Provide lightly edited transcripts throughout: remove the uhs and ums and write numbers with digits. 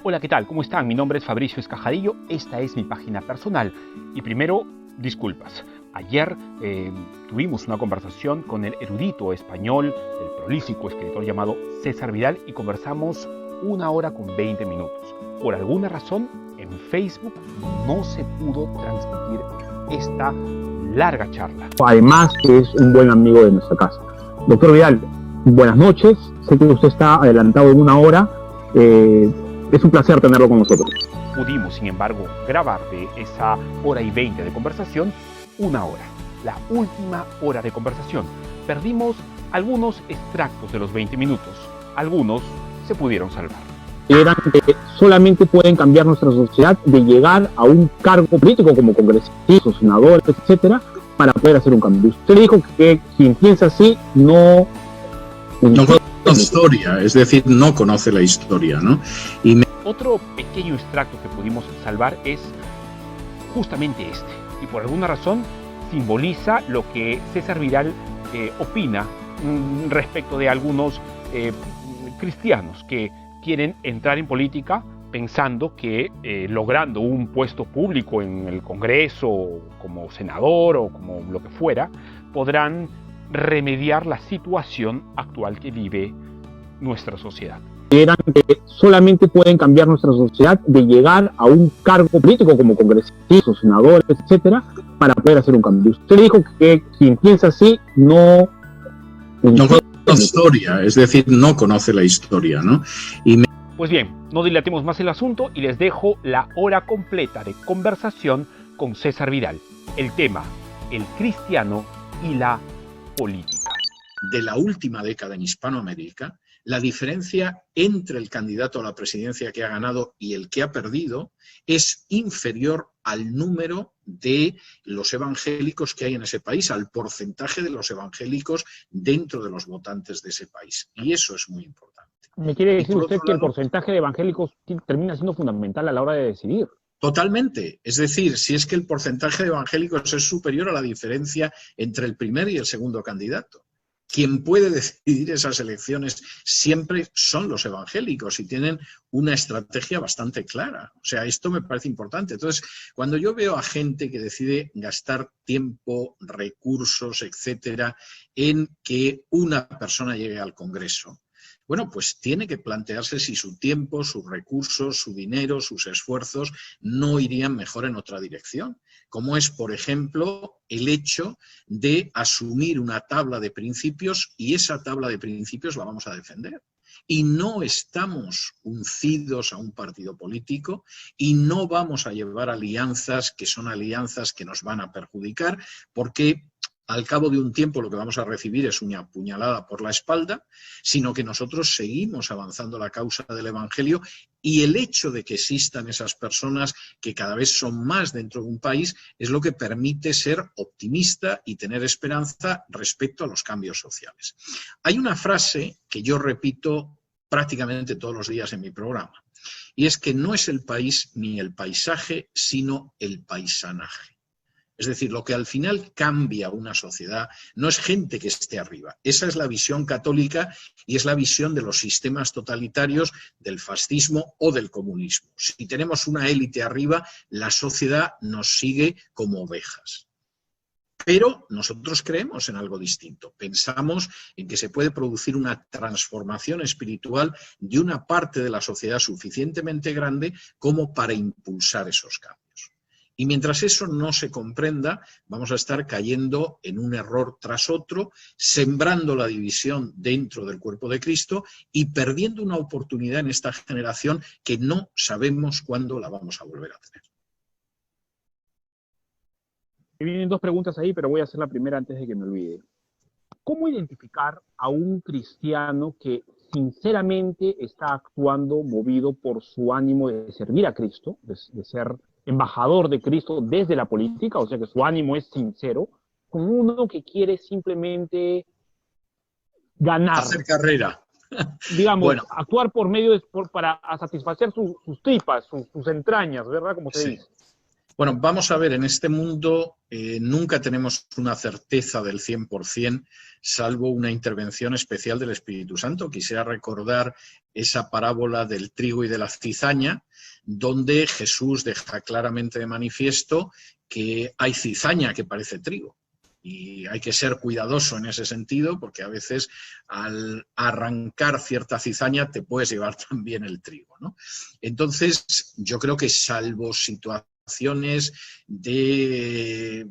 Hola, ¿qué tal? ¿Cómo están? Mi nombre es Fabricio Escajadillo, esta es mi página personal. Y primero, disculpas. Ayer tuvimos una conversación con el erudito español, el prolífico escritor llamado César Vidal, y conversamos 1 hora con 20 minutos. Por alguna razón, en Facebook no se pudo transmitir esta larga charla. Además, es un buen amigo de nuestra casa. Doctor Vidal, buenas noches. Sé que usted está adelantado en 1 hora. Es un placer tenerlo con nosotros. Pudimos, sin embargo, grabar de esa 1 hora y 20 de conversación 1 hora, la última hora de conversación. Perdimos algunos extractos de los 20 minutos, algunos se pudieron salvar. Eran que solamente pueden cambiar nuestra sociedad de llegar a un cargo político como congresistas, senadores, etcétera, para poder hacer un cambio. Usted dijo que quien piensa así no conoce la historia, es decir, no conoce la historia, ¿no? Otro pequeño extracto que pudimos salvar es justamente este, y por alguna razón simboliza lo que César Vidal opina respecto de algunos cristianos que quieren entrar en política pensando que logrando un puesto público en el Congreso, como senador o como lo que fuera, podrán remediar la situación actual que vive nuestra sociedad. Eran que solamente pueden cambiar nuestra sociedad de llegar a un cargo político como congresistas, senadores, etcétera, para poder hacer un cambio. Usted dijo que quien piensa así no conoce la historia, es decir, no conoce la historia, ¿no? Pues bien, no dilatemos más el asunto y les dejo la hora completa de conversación con César Vidal. El tema, el cristiano y la política. De la última década en Hispanoamérica, la diferencia entre el candidato a la presidencia que ha ganado y el que ha perdido es inferior al número de los evangélicos que hay en ese país, al porcentaje de los evangélicos dentro de los votantes de ese país. Y eso es muy importante. ¿Me quiere decir usted que el porcentaje de evangélicos termina siendo fundamental a la hora de decidir? Totalmente. Es decir, si es que el porcentaje de evangélicos es superior a la diferencia entre el primer y el segundo candidato. Quien puede decidir esas elecciones siempre son los evangélicos y tienen una estrategia bastante clara. O sea, esto me parece importante. Entonces, cuando yo veo a gente que decide gastar tiempo, recursos, etcétera, en que una persona llegue al Congreso, bueno, pues tiene que plantearse si su tiempo, sus recursos, su dinero, sus esfuerzos no irían mejor en otra dirección, como es, por ejemplo, el hecho de asumir una tabla de principios y esa tabla de principios la vamos a defender. Y no estamos uncidos a un partido político y no vamos a llevar alianzas que son alianzas que nos van a perjudicar porque al cabo de un tiempo lo que vamos a recibir es una puñalada por la espalda, sino que nosotros seguimos avanzando la causa del Evangelio y el hecho de que existan esas personas que cada vez son más dentro de un país es lo que permite ser optimista y tener esperanza respecto a los cambios sociales. Hay una frase que yo repito prácticamente todos los días en mi programa y es que no es el país ni el paisaje, sino el paisanaje. Es decir, lo que al final cambia una sociedad no es gente que esté arriba. Esa es la visión católica y es la visión de los sistemas totalitarios del fascismo o del comunismo. Si tenemos una élite arriba, la sociedad nos sigue como ovejas. Pero nosotros creemos en algo distinto. Pensamos en que se puede producir una transformación espiritual de una parte de la sociedad suficientemente grande como para impulsar esos cambios. Y mientras eso no se comprenda, vamos a estar cayendo en un error tras otro, sembrando la división dentro del cuerpo de Cristo y perdiendo una oportunidad en esta generación que no sabemos cuándo la vamos a volver a tener. Me vienen 2 preguntas ahí, pero voy a hacer la primera antes de que me olvide. ¿Cómo identificar a un cristiano que sinceramente está actuando movido por su ánimo de servir a Cristo, de ser embajador de Cristo desde la política, o sea que su ánimo es sincero, con uno que quiere simplemente ganar? Hacer carrera. Digamos, bueno, actuar por medio para satisfacer sus tripas, sus entrañas, ¿verdad? Como se dice. Bueno, vamos a ver, en este mundo nunca tenemos una certeza del 100%, salvo una intervención especial del Espíritu Santo. Quisiera recordar esa parábola del trigo y de la cizaña, donde Jesús deja claramente de manifiesto que hay cizaña que parece trigo. Y hay que ser cuidadoso en ese sentido, porque a veces al arrancar cierta cizaña te puedes llevar también el trigo, ¿no? Entonces, yo creo que salvo situaciones de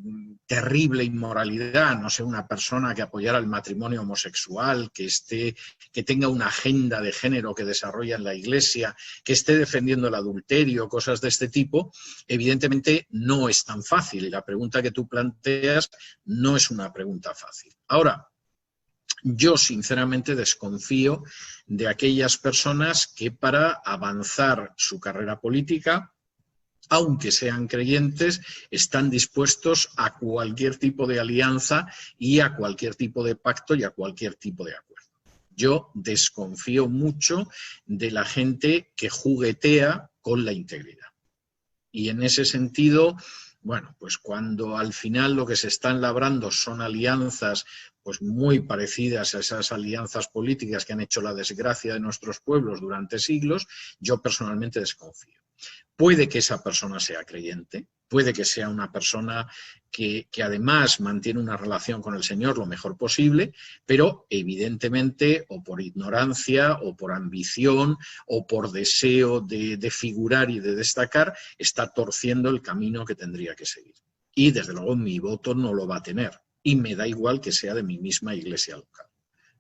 terrible inmoralidad, no sé, una persona que apoyara el matrimonio homosexual, que tenga una agenda de género que desarrolla en la Iglesia, que esté defendiendo el adulterio, cosas de este tipo, evidentemente no es tan fácil, y la pregunta que tú planteas no es una pregunta fácil. Ahora, yo sinceramente desconfío de aquellas personas que para avanzar su carrera política, aunque sean creyentes, están dispuestos a cualquier tipo de alianza y a cualquier tipo de pacto y a cualquier tipo de acuerdo. Yo desconfío mucho de la gente que juguetea con la integridad. Y en ese sentido, bueno, pues cuando al final lo que se están labrando son alianzas pues muy parecidas a esas alianzas políticas que han hecho la desgracia de nuestros pueblos durante siglos, yo personalmente desconfío. Puede que esa persona sea creyente, puede que sea una persona que además mantiene una relación con el Señor lo mejor posible, pero evidentemente o por ignorancia o por ambición o por deseo de figurar y de destacar, está torciendo el camino que tendría que seguir. Y desde luego mi voto no lo va a tener, y me da igual que sea de mi misma iglesia local.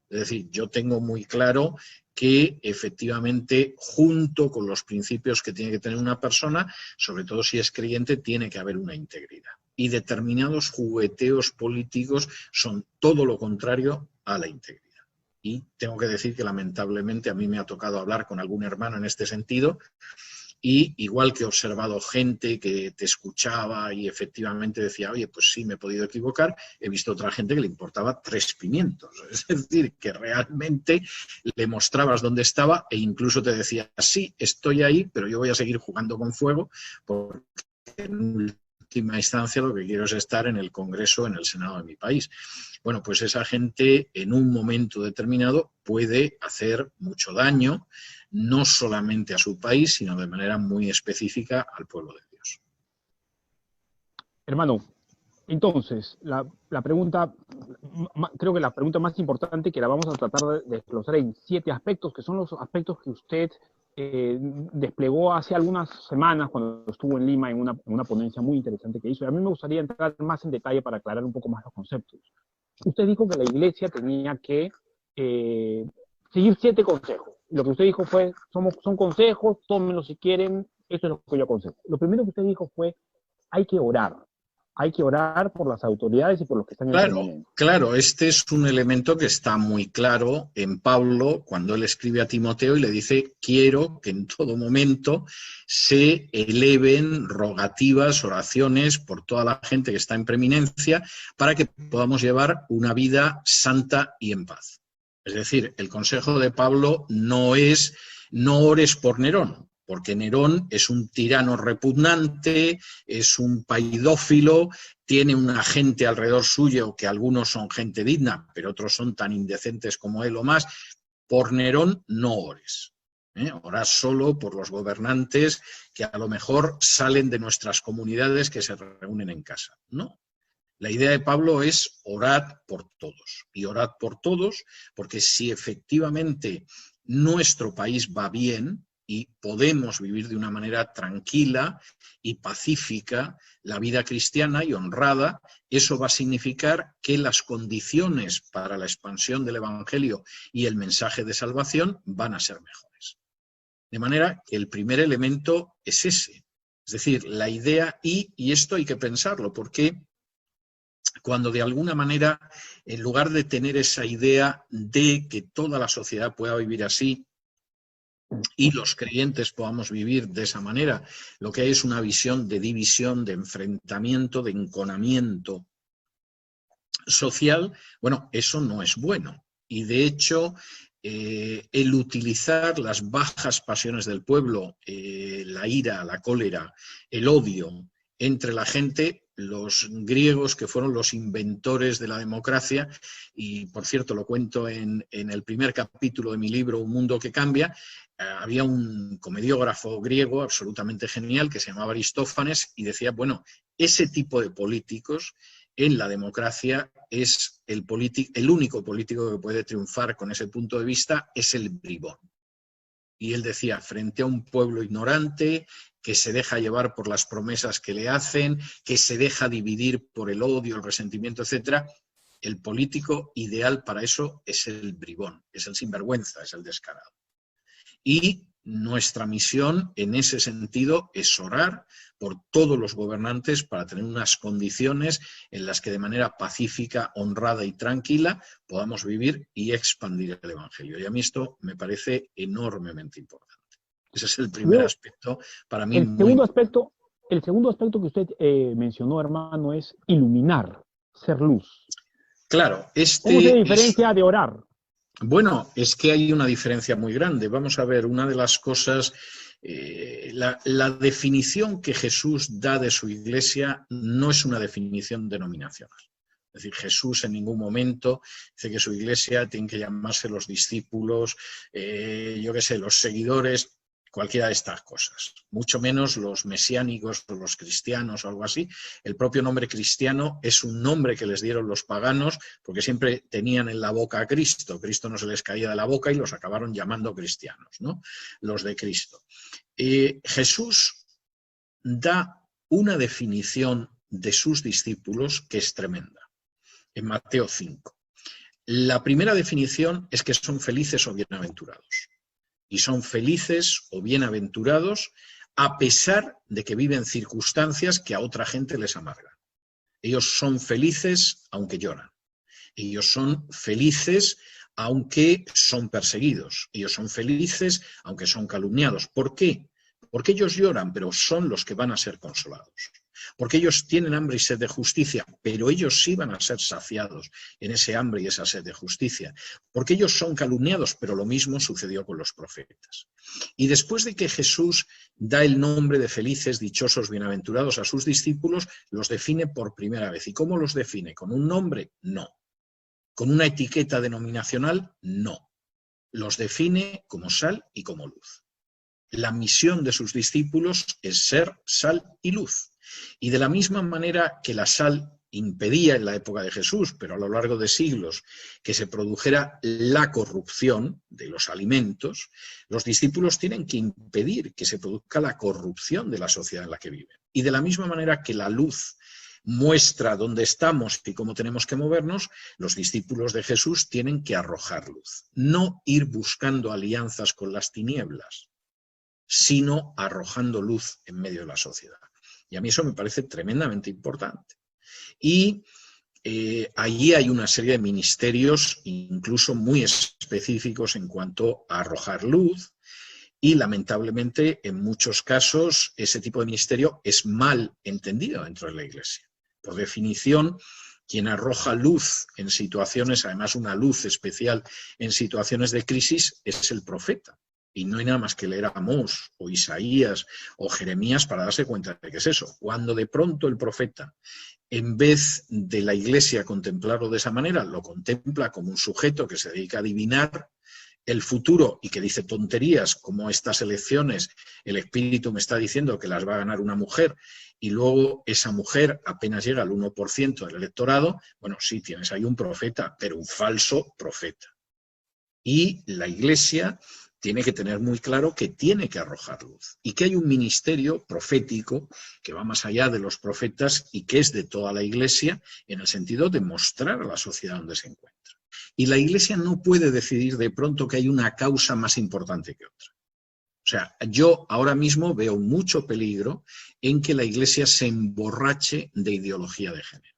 Es decir, yo tengo muy claro que efectivamente, junto con los principios que tiene que tener una persona, sobre todo si es creyente, tiene que haber una integridad. Y determinados jugueteos políticos son todo lo contrario a la integridad. Y tengo que decir que lamentablemente a mí me ha tocado hablar con algún hermano en este sentido, y igual que he observado gente que te escuchaba y efectivamente decía, oye, pues sí, me he podido equivocar, he visto otra gente que le importaba 3 pimientos. Es decir, que realmente le mostrabas dónde estaba e incluso te decía, sí, estoy ahí, pero yo voy a seguir jugando con fuego porque en última instancia lo que quiero es estar en el Congreso, en el Senado de mi país. Bueno, pues esa gente en un momento determinado puede hacer mucho daño, no solamente a su país, sino de manera muy específica al pueblo de Dios. Hermano, entonces, la pregunta, creo que la pregunta más importante, que la vamos a tratar de desglosar en 7 aspectos, que son los aspectos que usted desplegó hace algunas semanas cuando estuvo en Lima en una ponencia muy interesante que hizo. Y a mí me gustaría entrar más en detalle para aclarar un poco más los conceptos. Usted dijo que la Iglesia tenía que seguir 7 consejos. Lo que usted dijo fue, son consejos, tómenlos si quieren, eso es lo que yo aconsejo. Lo primero que usted dijo fue, hay que orar por las autoridades y por los que están en el momento. Claro, este es un elemento que está muy claro en Pablo cuando él escribe a Timoteo y le dice, quiero que en todo momento se eleven rogativas, oraciones por toda la gente que está en preeminencia para que podamos llevar una vida santa y en paz. Es decir, el consejo de Pablo no es no ores por Nerón, porque Nerón es un tirano repugnante, es un paidófilo, tiene una gente alrededor suyo que algunos son gente digna, pero otros son tan indecentes como él o más. Por Nerón no ores. Orad solo por los gobernantes que a lo mejor salen de nuestras comunidades que se reúnen en casa. No. La idea de Pablo es orad por todos. Y orad por todos porque si efectivamente nuestro país va bien y podemos vivir de una manera tranquila y pacífica la vida cristiana y honrada, eso va a significar que las condiciones para la expansión del Evangelio y el mensaje de salvación van a ser mejores. De manera que el primer elemento es ese. Es decir, la idea, y esto hay que pensarlo, porque cuando de alguna manera, en lugar de tener esa idea de que toda la sociedad pueda vivir así y los creyentes podamos vivir de esa manera, lo que hay es una visión de división, de enfrentamiento, de enconamiento social, bueno, eso no es bueno. Y de hecho, el utilizar las bajas pasiones del pueblo, la ira, la cólera, el odio, entre la gente, los griegos, que fueron los inventores de la democracia, y por cierto lo cuento en el primer capítulo de mi libro Un mundo que cambia. Había un comediógrafo griego absolutamente genial que se llamaba Aristófanes y decía, bueno, ese tipo de políticos en la democracia es el único político que puede triunfar con ese punto de vista es el bribón. Y él decía, frente a un pueblo ignorante, que se deja llevar por las promesas que le hacen, que se deja dividir por el odio, el resentimiento, etc., el político ideal para eso es el bribón, es el sinvergüenza, es el descarado. Y nuestra misión en ese sentido es orar por todos los gobernantes para tener unas condiciones en las que de manera pacífica, honrada y tranquila podamos vivir y expandir el Evangelio. Y a mí esto me parece enormemente importante. Ese es el primer aspecto para mí. El segundo aspecto que usted mencionó, hermano, es iluminar, ser luz. Claro, ¿Cómo se diferencia de orar? Bueno, es que hay una diferencia muy grande. Vamos a ver, una de las cosas, la definición que Jesús da de su iglesia no es una definición denominacional. Es decir, Jesús en ningún momento dice que su iglesia tiene que llamarse los discípulos, yo qué sé, los seguidores, cualquiera de estas cosas. Mucho menos los mesiánicos o los cristianos o algo así. El propio nombre cristiano es un nombre que les dieron los paganos porque siempre tenían en la boca a Cristo. Cristo no se les caía de la boca y los acabaron llamando cristianos, ¿no? Los de Cristo. Jesús da una definición de sus discípulos que es tremenda. En Mateo 5. La primera definición es que son felices o bienaventurados. Y son felices o bienaventurados a pesar de que viven circunstancias que a otra gente les amargan. Ellos son felices aunque lloran. Ellos son felices aunque son perseguidos. Ellos son felices aunque son calumniados. ¿Por qué? Porque ellos lloran, pero son los que van a ser consolados. Porque ellos tienen hambre y sed de justicia, pero ellos sí van a ser saciados en ese hambre y esa sed de justicia. Porque ellos son calumniados, pero lo mismo sucedió con los profetas. Y después de que Jesús da el nombre de felices, dichosos, bienaventurados a sus discípulos, los define por primera vez. ¿Y cómo los define? ¿Con un nombre? No. ¿Con una etiqueta denominacional? No. Los define como sal y como luz. La misión de sus discípulos es ser sal y luz. Y de la misma manera que la sal impedía en la época de Jesús, pero a lo largo de siglos, que se produjera la corrupción de los alimentos, los discípulos tienen que impedir que se produzca la corrupción de la sociedad en la que viven. Y de la misma manera que la luz muestra dónde estamos y cómo tenemos que movernos, los discípulos de Jesús tienen que arrojar luz. No ir buscando alianzas con las tinieblas, sino arrojando luz en medio de la sociedad. Y a mí eso me parece tremendamente importante. Y allí hay una serie de ministerios incluso muy específicos en cuanto a arrojar luz y lamentablemente en muchos casos ese tipo de ministerio es mal entendido dentro de la Iglesia. Por definición, quien arroja luz en situaciones, además una luz especial en situaciones de crisis, es el profeta. Y no hay nada más que leer a Amós o Isaías o Jeremías para darse cuenta de que es eso. Cuando de pronto el profeta, en vez de la Iglesia contemplarlo de esa manera, lo contempla como un sujeto que se dedica a adivinar el futuro y que dice tonterías como estas elecciones, el espíritu me está diciendo que las va a ganar una mujer y luego esa mujer apenas llega al 1% del electorado, bueno, sí, tienes ahí un profeta, pero un falso profeta. Y la Iglesia tiene que tener muy claro que tiene que arrojar luz y que hay un ministerio profético que va más allá de los profetas y que es de toda la Iglesia en el sentido de mostrar a la sociedad donde se encuentra. Y la Iglesia no puede decidir de pronto que hay una causa más importante que otra. O sea, yo ahora mismo veo mucho peligro en que la Iglesia se emborrache de ideología de género.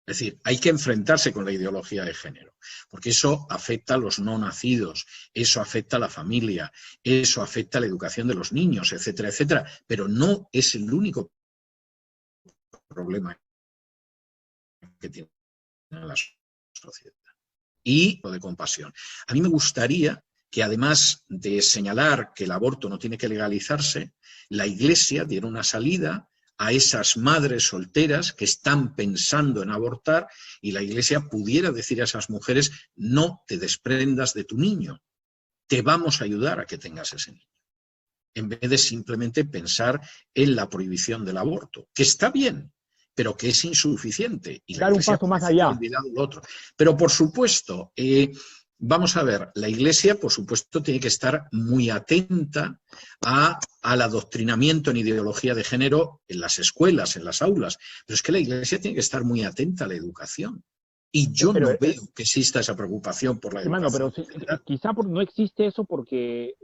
Es decir, hay que enfrentarse con la ideología de género, porque eso afecta a los no nacidos, eso afecta a la familia, eso afecta a la educación de los niños, etcétera, etcétera. Pero no es el único problema que tiene la sociedad. Y lo de compasión. A mí me gustaría que además de señalar que el aborto no tiene que legalizarse, la Iglesia diera una salida a esas madres solteras que están pensando en abortar, y la Iglesia pudiera decir a esas mujeres: no te desprendas de tu niño, te vamos a ayudar a que tengas ese niño, en vez de simplemente pensar en la prohibición del aborto, que está bien, pero que es insuficiente. Y la Dar un Iglesia paso más parece que ha allá. olvidado lo otro. Pero por supuesto, vamos a ver, la Iglesia, por supuesto, tiene que estar muy atenta al adoctrinamiento en ideología de género en las escuelas, en las aulas. Pero es que la Iglesia tiene que estar muy atenta a la educación. Y yo Pero, no veo que exista esa preocupación por la hermano, pero educación. quizá no existe eso porque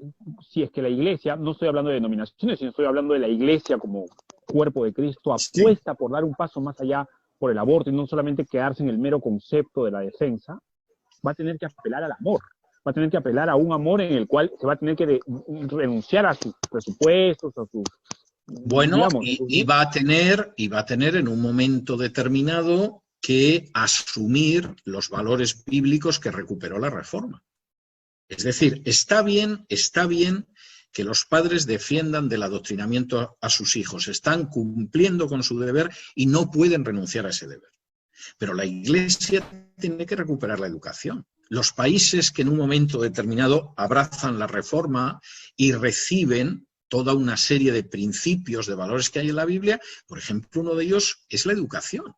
si es que la Iglesia, no estoy hablando de denominaciones, sino estoy hablando de la Iglesia como cuerpo de Cristo, Sí. apuesta por dar un paso más allá por el aborto y no solamente quedarse en el mero concepto de la defensa, va a tener que apelar al amor. Va a tener que apelar a un amor en el cual se va a tener que renunciar a sus presupuestos, a sus... Bueno, digamos, y va a tener en un momento determinado que asumir los valores bíblicos que recuperó la Reforma. Es decir, está bien que los padres defiendan del adoctrinamiento a sus hijos, están cumpliendo con su deber y no pueden renunciar a ese deber. Pero la Iglesia tiene que recuperar la educación. Los países que en un momento determinado abrazan la Reforma y reciben toda una serie de principios, de valores que hay en la Biblia, por ejemplo, uno de ellos es la educación.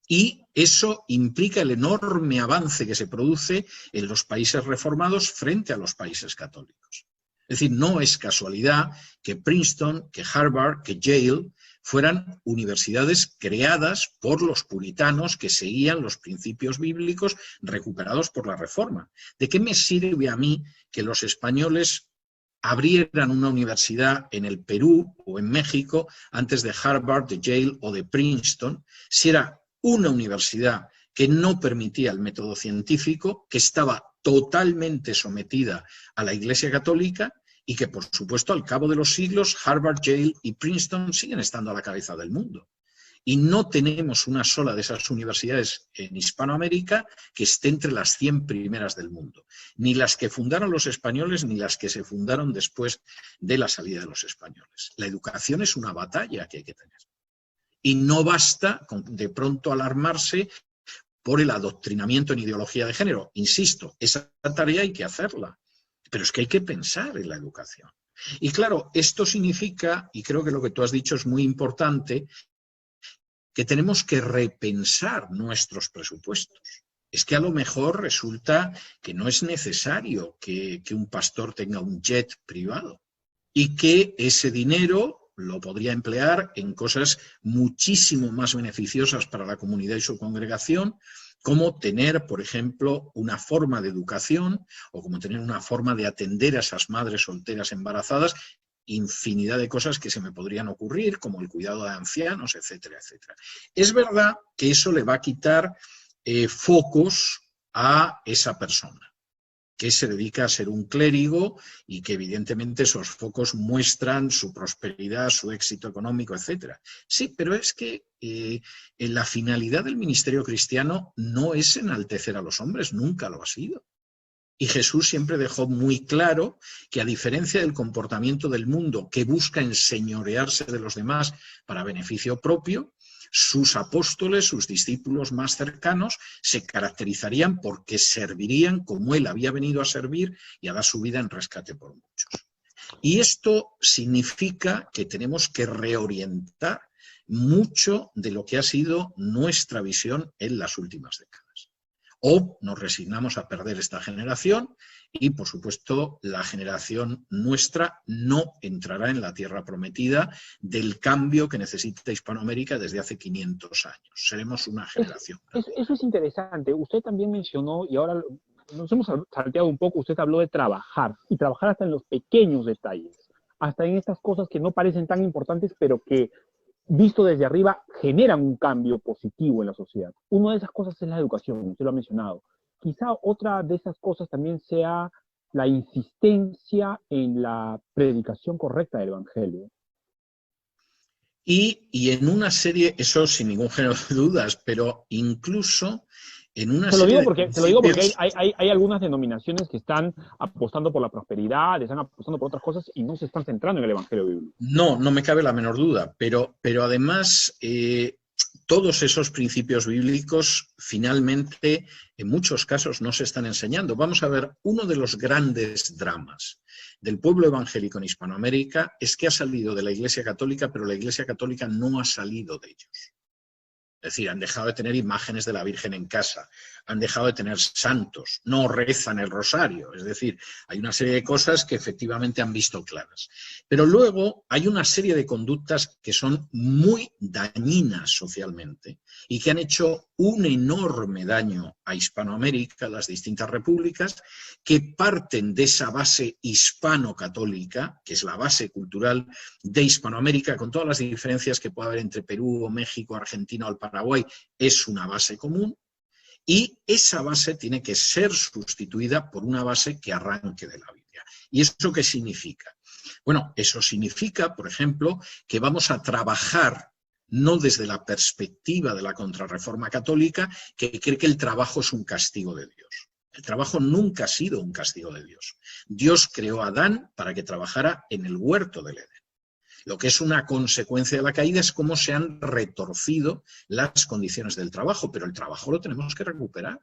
Y eso implica el enorme avance que se produce en los países reformados frente a los países católicos. Es decir, no es casualidad que Princeton, que Harvard, que Yale fueran universidades creadas por los puritanos que seguían los principios bíblicos recuperados por la Reforma. ¿De qué me sirve a mí que los españoles abrieran una universidad en el Perú o en México antes de Harvard, de Yale o de Princeton, si era una universidad que no permitía el método científico, que estaba totalmente sometida a la Iglesia Católica y que, por supuesto, al cabo de los siglos, Harvard, Yale y Princeton siguen estando a la cabeza del mundo? Y no tenemos una sola de esas universidades en Hispanoamérica que esté entre las 100 primeras del mundo. Ni las que fundaron los españoles, ni las que se fundaron después de la salida de los españoles. La educación es una batalla que hay que tener. Y no basta con de pronto alarmarse por el adoctrinamiento en ideología de género. Insisto, esa tarea hay que hacerla, pero es que hay que pensar en la educación. Y claro, esto significa, y creo que lo que tú has dicho es muy importante, que tenemos que repensar nuestros presupuestos. Es que a lo mejor resulta que no es necesario que un pastor tenga un jet privado y que ese dinero lo podría emplear en cosas muchísimo más beneficiosas para la comunidad y su congregación, como tener, por ejemplo, una forma de educación o como tener una forma de atender a esas madres solteras embarazadas, infinidad de cosas que se me podrían ocurrir, como el cuidado de ancianos, etcétera, etcétera. Es verdad que eso le va a quitar focos a esa persona que se dedica a ser un clérigo y que evidentemente esos focos muestran su prosperidad, su éxito económico, etc. Sí, pero es que la finalidad del ministerio cristiano no es enaltecer a los hombres, nunca lo ha sido. Y Jesús siempre dejó muy claro que, a diferencia del comportamiento del mundo que busca enseñorearse de los demás para beneficio propio, sus apóstoles, sus discípulos más cercanos, se caracterizarían porque servirían como él había venido a servir y a dar su vida en rescate por muchos. Y esto significa que tenemos que reorientar mucho de lo que ha sido nuestra visión en las últimas décadas. O nos resignamos a perder esta generación y, por supuesto, la generación nuestra no entrará en la tierra prometida del cambio que necesita Hispanoamérica desde hace 500 años. Seremos una generación. Eso es interesante. Usted también mencionó, y ahora nos hemos salteado un poco, usted habló de trabajar, y trabajar hasta en los pequeños detalles, hasta en estas cosas que no parecen tan importantes, pero que, visto desde arriba, generan un cambio positivo en la sociedad. Una de esas cosas es la educación, usted lo ha mencionado. Quizá otra de esas cosas también sea la insistencia en la predicación correcta del Evangelio. Y en una serie, eso sin ningún género de dudas, pero incluso en una Te lo serie digo de porque, te lo digo porque principios. hay algunas denominaciones que están apostando por la prosperidad, están apostando por otras cosas y no se están centrando en el Evangelio bíblico. No, no me cabe la menor duda, pero además todos esos principios bíblicos finalmente en muchos casos no se están enseñando. Vamos a ver, uno de los grandes dramas del pueblo evangélico en Hispanoamérica es que ha salido de la Iglesia Católica, pero la Iglesia Católica no ha salido de ellos. Es decir, han dejado de tener imágenes de la Virgen en casa, han dejado de tener santos, no rezan el rosario. Es decir, hay una serie de cosas que efectivamente han visto claras. Pero luego hay una serie de conductas que son muy dañinas socialmente y que han hecho un enorme daño a Hispanoamérica, a las distintas repúblicas, que parten de esa base hispano-católica, que es la base cultural de Hispanoamérica, con todas las diferencias que puede haber entre Perú o México, Argentina o el Paraguay, es una base común, y esa base tiene que ser sustituida por una base que arranque de la Biblia. ¿Y eso qué significa? Bueno, eso significa, por ejemplo, que vamos a trabajar no desde la perspectiva de la contrarreforma católica, que cree que el trabajo es un castigo de Dios. El trabajo nunca ha sido un castigo de Dios. Dios creó a Adán para que trabajara en el huerto del Edén. Lo que es una consecuencia de la caída es cómo se han retorcido las condiciones del trabajo, pero el trabajo lo tenemos que recuperar.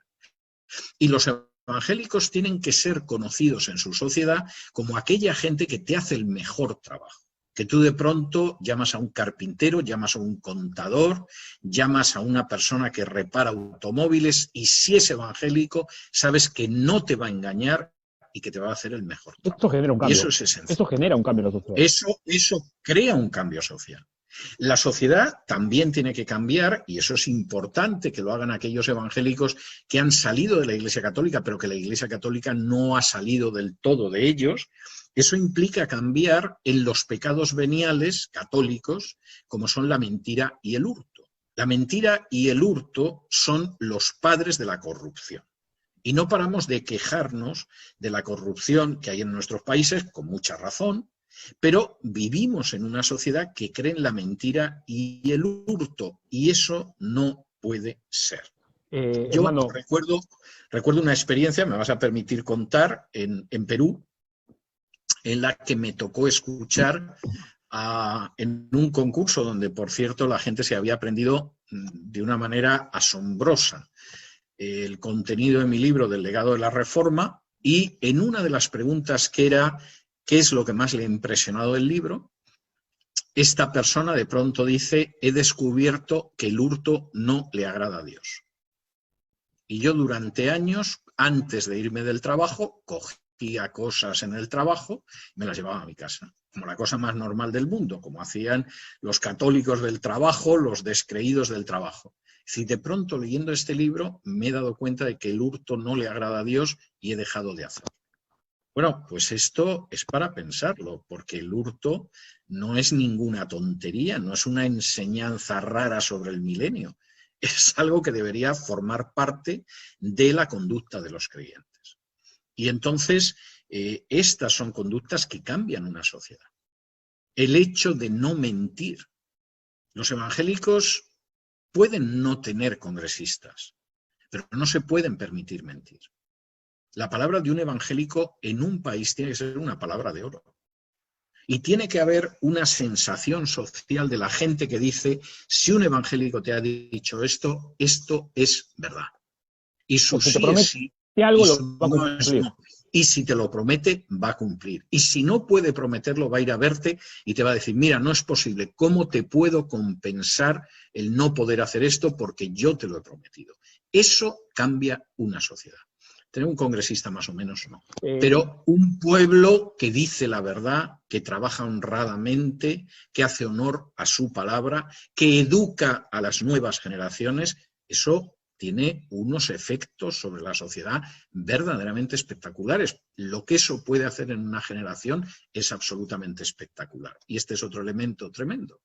Y los evangélicos tienen que ser conocidos en su sociedad como aquella gente que te hace el mejor trabajo. Que tú de pronto llamas a un carpintero, llamas a un contador, llamas a una persona que repara automóviles y si es evangélico, sabes que no te va a engañar y que te va a hacer el mejor trabajo. Esto genera un cambio. Y eso es esencial. Esto genera un cambio en la sociedad. Eso crea un cambio social. La sociedad también tiene que cambiar, y eso es importante que lo hagan aquellos evangélicos que han salido de la Iglesia Católica, pero que la Iglesia Católica no ha salido del todo de ellos. Eso implica cambiar en los pecados veniales católicos, como son la mentira y el hurto. La mentira y el hurto son los padres de la corrupción. Y no paramos de quejarnos de la corrupción que hay en nuestros países, con mucha razón, pero vivimos en una sociedad que cree en la mentira y el hurto, y eso no puede ser. Yo hermano, recuerdo una experiencia, me vas a permitir contar, en Perú, en la que me tocó escuchar en un concurso donde, por cierto, la gente se había aprendido de una manera asombrosa el contenido de mi libro del legado de la Reforma, y en una de las preguntas que era ¿qué es lo que más le ha impresionado del libro?, esta persona de pronto dice: he descubierto que el hurto no le agrada a Dios. Y yo durante años, antes de irme del trabajo, cogía cosas en el trabajo y me las llevaba a mi casa, como la cosa más normal del mundo, como hacían los católicos del trabajo, los descreídos del trabajo. Si de pronto leyendo este libro me he dado cuenta de que el hurto no le agrada a Dios y he dejado de hacerlo. Bueno, pues esto es para pensarlo, porque el hurto no es ninguna tontería, no es una enseñanza rara sobre el milenio. Es algo que debería formar parte de la conducta de los creyentes. Y entonces, estas son conductas que cambian una sociedad. El hecho de no mentir. Los evangélicos pueden no tener congresistas, pero no se pueden permitir mentir. La palabra de un evangélico en un país tiene que ser una palabra de oro. Y tiene que haber una sensación social de la gente que dice: si un evangélico te ha dicho esto, esto es verdad. Y su sí es sí, algo y lo su va a no es no. Y si te lo promete, va a cumplir. Y si no puede prometerlo, va a ir a verte y te va a decir: mira, no es posible, ¿cómo te puedo compensar el no poder hacer esto? Porque yo te lo he prometido. Eso cambia una sociedad. Tener un congresista más o menos no. Pero un pueblo que dice la verdad, que trabaja honradamente, que hace honor a su palabra, que educa a las nuevas generaciones, eso tiene unos efectos sobre la sociedad verdaderamente espectaculares. Lo que eso puede hacer en una generación es absolutamente espectacular. Y este es otro elemento tremendo.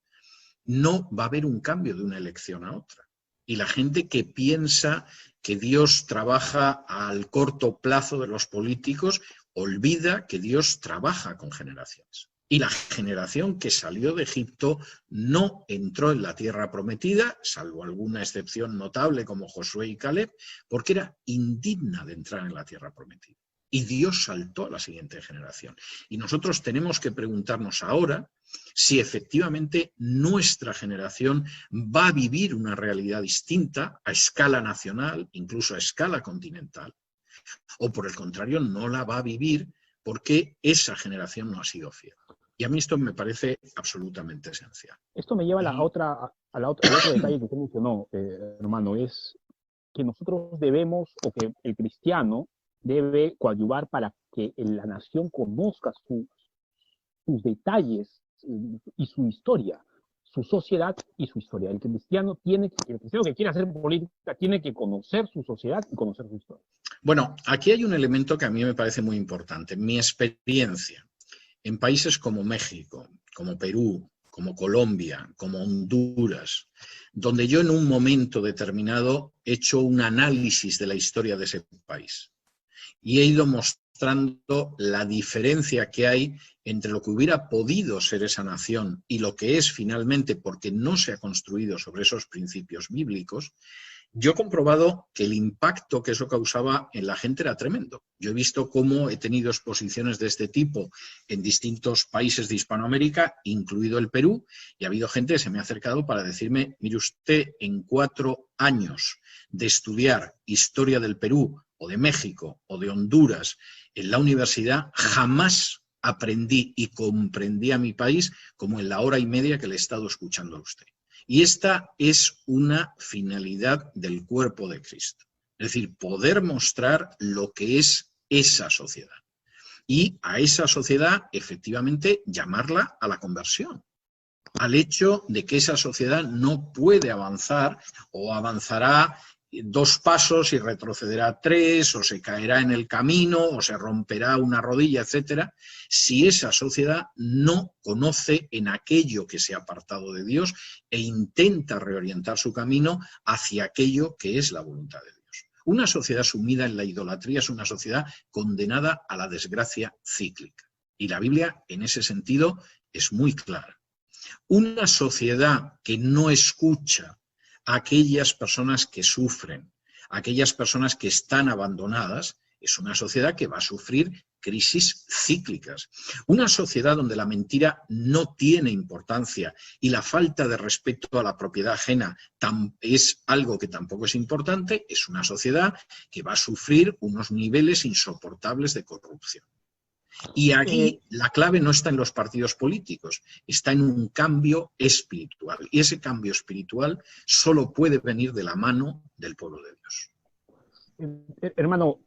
No va a haber un cambio de una elección a otra. Y la gente que piensa que Dios trabaja al corto plazo de los políticos olvida que Dios trabaja con generaciones. Y la generación que salió de Egipto no entró en la tierra prometida, salvo alguna excepción notable como Josué y Caleb, porque era indigna de entrar en la tierra prometida. Y Dios saltó a la siguiente generación. Y nosotros tenemos que preguntarnos ahora si efectivamente nuestra generación va a vivir una realidad distinta a escala nacional, incluso a escala continental, o por el contrario no la va a vivir porque esa generación no ha sido fiel. Y a mí esto me parece absolutamente esencial. Esto me lleva al otro detalle que usted mencionó, hermano, es que nosotros debemos, o que el cristiano debe coadyuvar para que la nación conozca sus detalles y su historia, su sociedad y su historia. El cristiano que quiere hacer política tiene que conocer su sociedad y conocer su historia. Bueno, aquí hay un elemento que a mí me parece muy importante. Mi experiencia en países como México, como Perú, como Colombia, como Honduras, donde yo en un momento determinado he hecho un análisis de la historia de ese país y he ido mostrando la diferencia que hay entre lo que hubiera podido ser esa nación y lo que es finalmente, porque no se ha construido sobre esos principios bíblicos. Yo he comprobado que el impacto que eso causaba en la gente era tremendo. Yo he visto cómo he tenido exposiciones de este tipo en distintos países de Hispanoamérica, incluido el Perú, y ha habido gente que se me ha acercado para decirme, mire usted, en 4 años de estudiar historia del Perú o de México o de Honduras en la universidad, jamás aprendí y comprendí a mi país como en la hora y media que le he estado escuchando a usted. Y esta es una finalidad del cuerpo de Cristo. Es decir, poder mostrar lo que es esa sociedad. Y a esa sociedad, efectivamente, llamarla a la conversión. Al hecho de que esa sociedad no puede avanzar o avanzará 2 pasos y retrocederá 3, o se caerá en el camino, o se romperá una rodilla, etcétera, si esa sociedad no conoce en aquello que se ha apartado de Dios e intenta reorientar su camino hacia aquello que es la voluntad de Dios. Una sociedad sumida en la idolatría es una sociedad condenada a la desgracia cíclica. Y la Biblia, en ese sentido, es muy clara. Una sociedad que no escucha a aquellas personas que sufren, a aquellas personas que están abandonadas, es una sociedad que va a sufrir crisis cíclicas. Una sociedad donde la mentira no tiene importancia y la falta de respeto a la propiedad ajena es algo que tampoco es importante, es una sociedad que va a sufrir unos niveles insoportables de corrupción. Y aquí la clave no está en los partidos políticos, está en un cambio espiritual. Y ese cambio espiritual solo puede venir de la mano del pueblo de Dios. Hermano,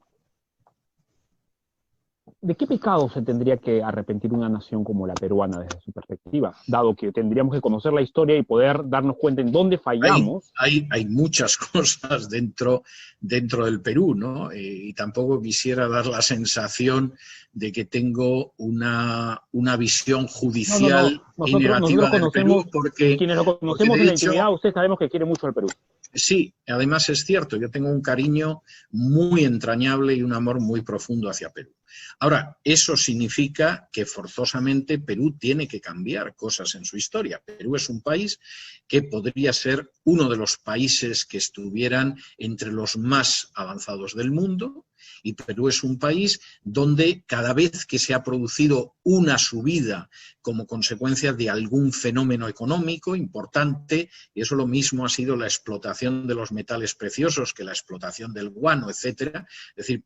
¿de qué pecado se tendría que arrepentir una nación como la peruana desde su perspectiva? Dado que tendríamos que conocer la historia y poder darnos cuenta en dónde fallamos. Hay muchas cosas dentro del Perú, ¿no? Y tampoco quisiera dar la sensación de que tengo una visión judicial y negativa del Perú, porque quienes lo conocemos en la intimidad, usted sabemos que quiere mucho al Perú. Sí, además es cierto, yo tengo un cariño muy entrañable y un amor muy profundo hacia Perú. Ahora, eso significa que forzosamente Perú tiene que cambiar cosas en su historia. Perú es un país que podría ser uno de los países que estuvieran entre los más avanzados del mundo, y Perú es un país donde cada vez que se ha producido una subida como consecuencia de algún fenómeno económico importante, y eso lo mismo ha sido la explotación de los metales preciosos que la explotación del guano, etcétera. Es decir,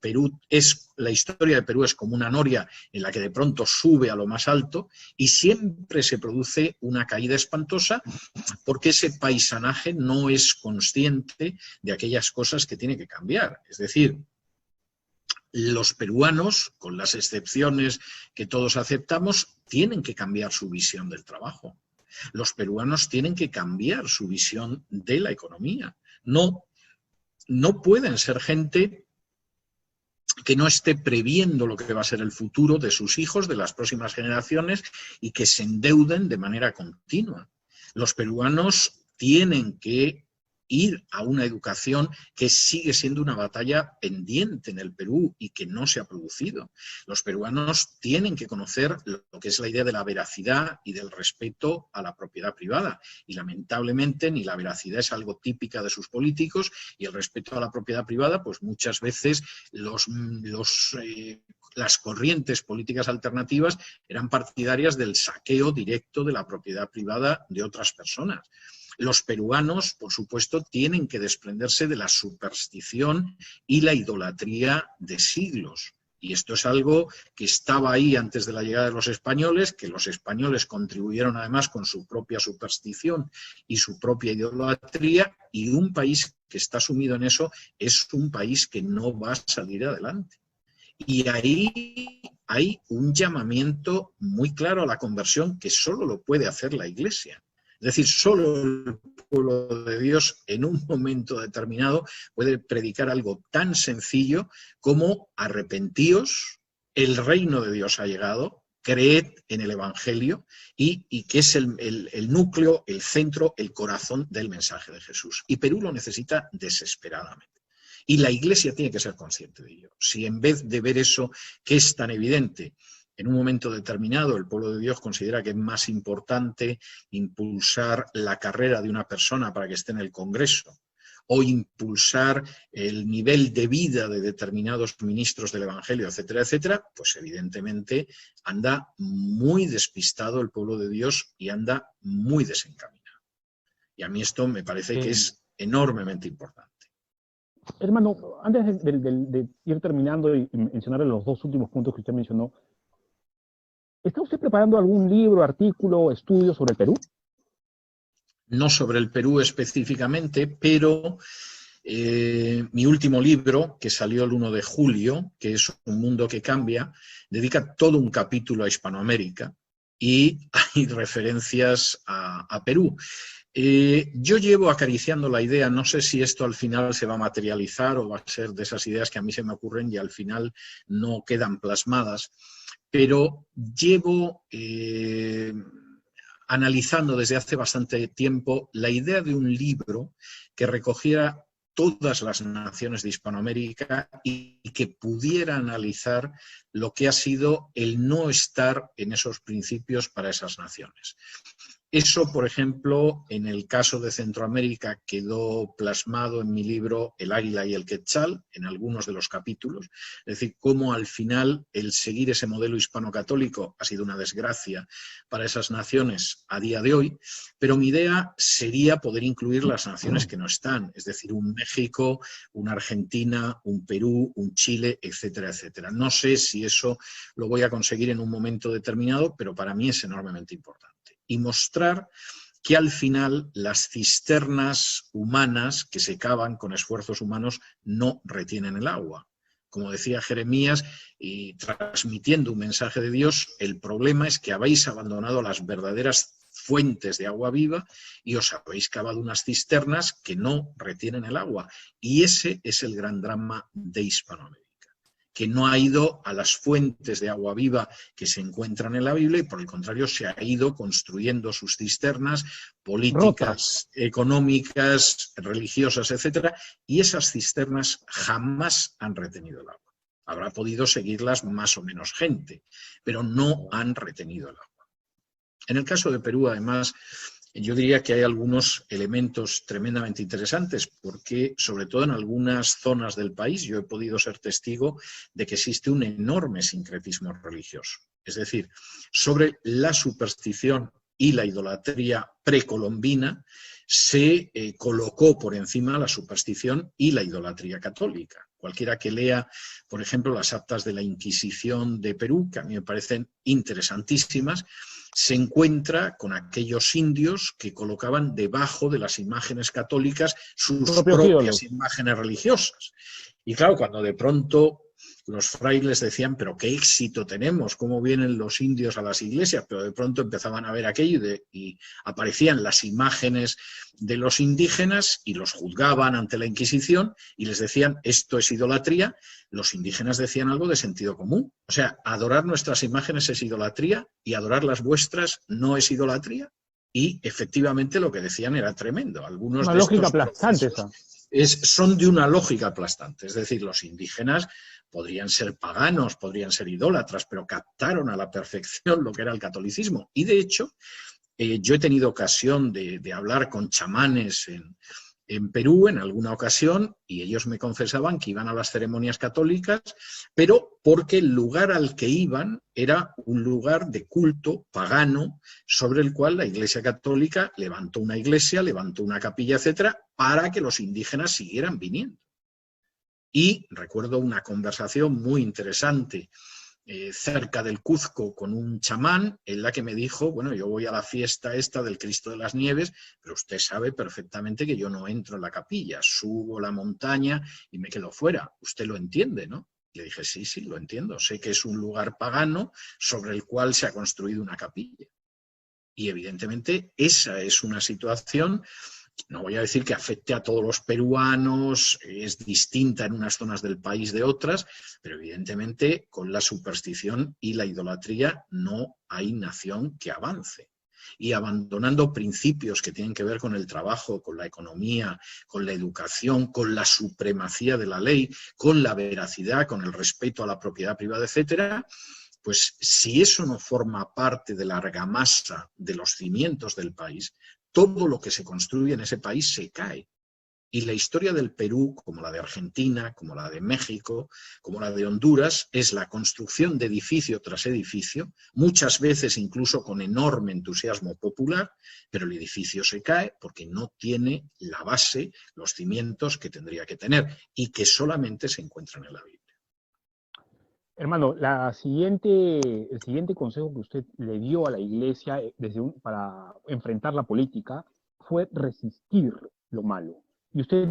la historia de Perú es como una noria en la que de pronto sube a lo más alto y siempre se produce una caída espantosa porque ese paisanaje no es consciente de aquellas cosas que tiene que cambiar. Es decir, los peruanos, con las excepciones que todos aceptamos, tienen que cambiar su visión del trabajo. Los peruanos tienen que cambiar su visión de la economía. No pueden ser gente que no esté previendo lo que va a ser el futuro de sus hijos, de las próximas generaciones, y que se endeuden de manera continua. Los peruanos tienen que ir a una educación que sigue siendo una batalla pendiente en el Perú y que no se ha producido. Los peruanos tienen que conocer lo que es la idea de la veracidad y del respeto a la propiedad privada. Y lamentablemente ni la veracidad es algo típica de sus políticos y el respeto a la propiedad privada, pues muchas veces las corrientes políticas alternativas eran partidarias del saqueo directo de la propiedad privada de otras personas. Los peruanos, por supuesto, tienen que desprenderse de la superstición y la idolatría de siglos. Y esto es algo que estaba ahí antes de la llegada de los españoles, que los españoles contribuyeron además con su propia superstición y su propia idolatría, y un país que está sumido en eso es un país que no va a salir adelante. Y ahí hay un llamamiento muy claro a la conversión que solo lo puede hacer la Iglesia. Es decir, solo el pueblo de Dios en un momento determinado puede predicar algo tan sencillo como arrepentíos, el reino de Dios ha llegado, creed en el Evangelio y que es el núcleo, el centro, el corazón del mensaje de Jesús. Y Perú lo necesita desesperadamente. Y la Iglesia tiene que ser consciente de ello. Si en vez de ver eso que es tan evidente, en un momento determinado el pueblo de Dios considera que es más importante impulsar la carrera de una persona para que esté en el Congreso o impulsar el nivel de vida de determinados ministros del Evangelio, etcétera, etcétera, pues evidentemente anda muy despistado el pueblo de Dios y anda muy desencaminado. Y a mí esto me parece que es enormemente importante. Hermano, antes de ir terminando y mencionar los dos últimos puntos que usted mencionó, ¿está usted preparando algún libro, artículo, estudio sobre el Perú? No sobre el Perú específicamente, pero mi último libro, que salió el 1 de julio, que es Un mundo que cambia, dedica todo un capítulo a Hispanoamérica y hay referencias a Perú. Yo llevo acariciando la idea, no sé si esto al final se va a materializar o va a ser de esas ideas que a mí se me ocurren y al final no quedan plasmadas, pero llevo analizando desde hace bastante tiempo la idea de un libro que recogiera todas las naciones de Hispanoamérica y que pudiera analizar lo que ha sido el no estar en esos principios para esas naciones. Eso, por ejemplo, en el caso de Centroamérica quedó plasmado en mi libro El águila y el quetzal, en algunos de los capítulos. Es decir, cómo al final el seguir ese modelo hispano-católico ha sido una desgracia para esas naciones a día de hoy, pero mi idea sería poder incluir las naciones que no están, es decir, un México, una Argentina, un Perú, un Chile, etcétera, etcétera. No sé si eso lo voy a conseguir en un momento determinado, pero para mí es enormemente importante. Y mostrar que al final las cisternas humanas que se cavan con esfuerzos humanos no retienen el agua. Como decía Jeremías, y transmitiendo un mensaje de Dios, el problema es que habéis abandonado las verdaderas fuentes de agua viva y os habéis cavado unas cisternas que no retienen el agua. Y ese es el gran drama de Hispanoamérica, que no ha ido a las fuentes de agua viva que se encuentran en la Biblia y por el contrario se ha ido construyendo sus cisternas políticas, económicas, religiosas, etcétera, y esas cisternas jamás han retenido el agua. Habrá podido seguirlas más o menos gente, pero no han retenido el agua. En el caso de Perú, además, yo diría que hay algunos elementos tremendamente interesantes porque, sobre todo en algunas zonas del país, yo he podido ser testigo de que existe un enorme sincretismo religioso. Es decir, sobre la superstición y la idolatría precolombina se colocó por encima la superstición y la idolatría católica. Cualquiera que lea, por ejemplo, las actas de la Inquisición de Perú, que a mí me parecen interesantísimas, se encuentra con aquellos indios que colocaban debajo de las imágenes católicas sus propias imágenes religiosas. Y claro, cuando de pronto los frailes decían, pero qué éxito tenemos, cómo vienen los indios a las iglesias, pero de pronto empezaban a ver aquello y aparecían las imágenes de los indígenas y los juzgaban ante la Inquisición y les decían, esto es idolatría. Los indígenas decían algo de sentido común. O sea, adorar nuestras imágenes es idolatría y adorar las vuestras no es idolatría. Y efectivamente lo que decían era tremendo. Algunos Una de lógica estos aplastante esa. son de una lógica aplastante. Es decir, los indígenas podrían ser paganos, podrían ser idólatras, pero captaron a la perfección lo que era el catolicismo. Y de hecho, yo he tenido ocasión de hablar con chamanes en Perú en alguna ocasión, y ellos me confesaban que iban a las ceremonias católicas, pero porque el lugar al que iban era un lugar de culto pagano, sobre el cual la Iglesia Católica levantó una iglesia, levantó una capilla, etcétera, para que los indígenas siguieran viniendo. Y recuerdo una conversación muy interesante cerca del Cuzco con un chamán, en la que me dijo, bueno, yo voy a la fiesta esta del Cristo de las Nieves, pero usted sabe perfectamente que yo no entro en la capilla, subo la montaña y me quedo fuera. Usted lo entiende, ¿no? Le dije, sí, sí, lo entiendo. Sé que es un lugar pagano sobre el cual se ha construido una capilla. Y evidentemente esa es una situación, no voy a decir que afecte a todos los peruanos, es distinta en unas zonas del país de otras, pero evidentemente con la superstición y la idolatría no hay nación que avance. Y abandonando principios que tienen que ver con el trabajo, con la economía, con la educación, con la supremacía de la ley, con la veracidad, con el respeto a la propiedad privada, etcétera, pues si eso no forma parte de la argamasa de los cimientos del país, todo lo que se construye en ese país se cae. Y la historia del Perú, como la de Argentina, como la de México, como la de Honduras, es la construcción de edificio tras edificio, muchas veces incluso con enorme entusiasmo popular, pero el edificio se cae porque no tiene la base, los cimientos que tendría que tener y que solamente se encuentran en la Biblia. Hermano, el siguiente consejo que usted le dio a la iglesia para enfrentar la política fue resistir lo malo. Y usted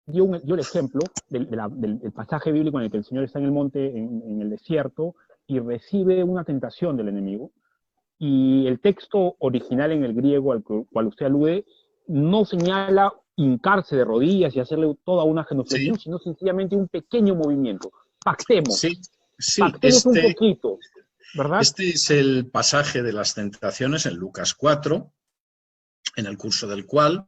dio el ejemplo del pasaje bíblico en el que el Señor está en el monte, en el desierto, y recibe una tentación del enemigo. Y el texto original en el griego al cual usted alude no señala hincarse de rodillas y hacerle toda una genuflexión, Sí. sino sencillamente un pequeño movimiento. Pactemos. Sí, sí, Pactemos un poquito, ¿verdad? Este es el pasaje de las tentaciones en Lucas 4, en el curso del cual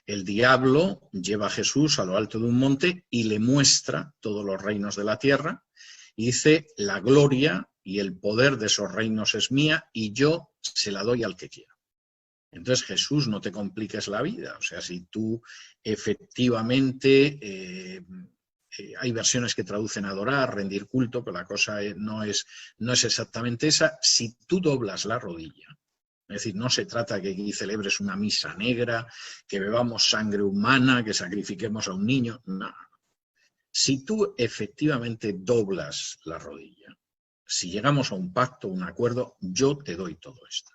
el diablo lleva a Jesús a lo alto de un monte y le muestra todos los reinos de la tierra y dice, la gloria y el poder de esos reinos es mía y yo se la doy al que quiero. Entonces, Jesús, no te compliques la vida. O sea, si tú efectivamente... hay versiones que traducen adorar, rendir culto, pero la cosa no es exactamente esa. Si tú doblas la rodilla, es decir, no se trata que aquí celebres una misa negra, que bebamos sangre humana, que sacrifiquemos a un niño, no. Si tú efectivamente doblas la rodilla, si llegamos a un pacto, un acuerdo, yo te doy todo esto.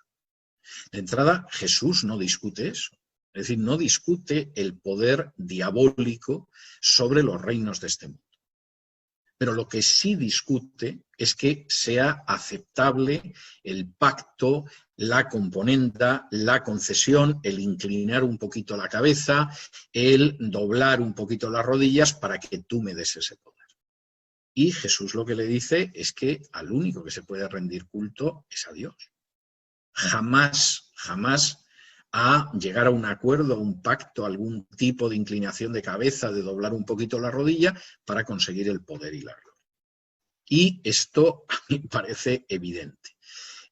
De entrada, Jesús no discute eso. Es decir, no discute el poder diabólico sobre los reinos de este mundo. Pero lo que sí discute es que sea aceptable el pacto, la componenda, la concesión, el inclinar un poquito la cabeza, el doblar un poquito las rodillas para que tú me des ese poder. Y Jesús lo que le dice es que al único que se puede rendir culto es a Dios. Jamás, jamás a llegar a un acuerdo, a un pacto, algún tipo de inclinación de cabeza, de doblar un poquito la rodilla para conseguir el poder y la gloria. Y esto a mí me parece evidente.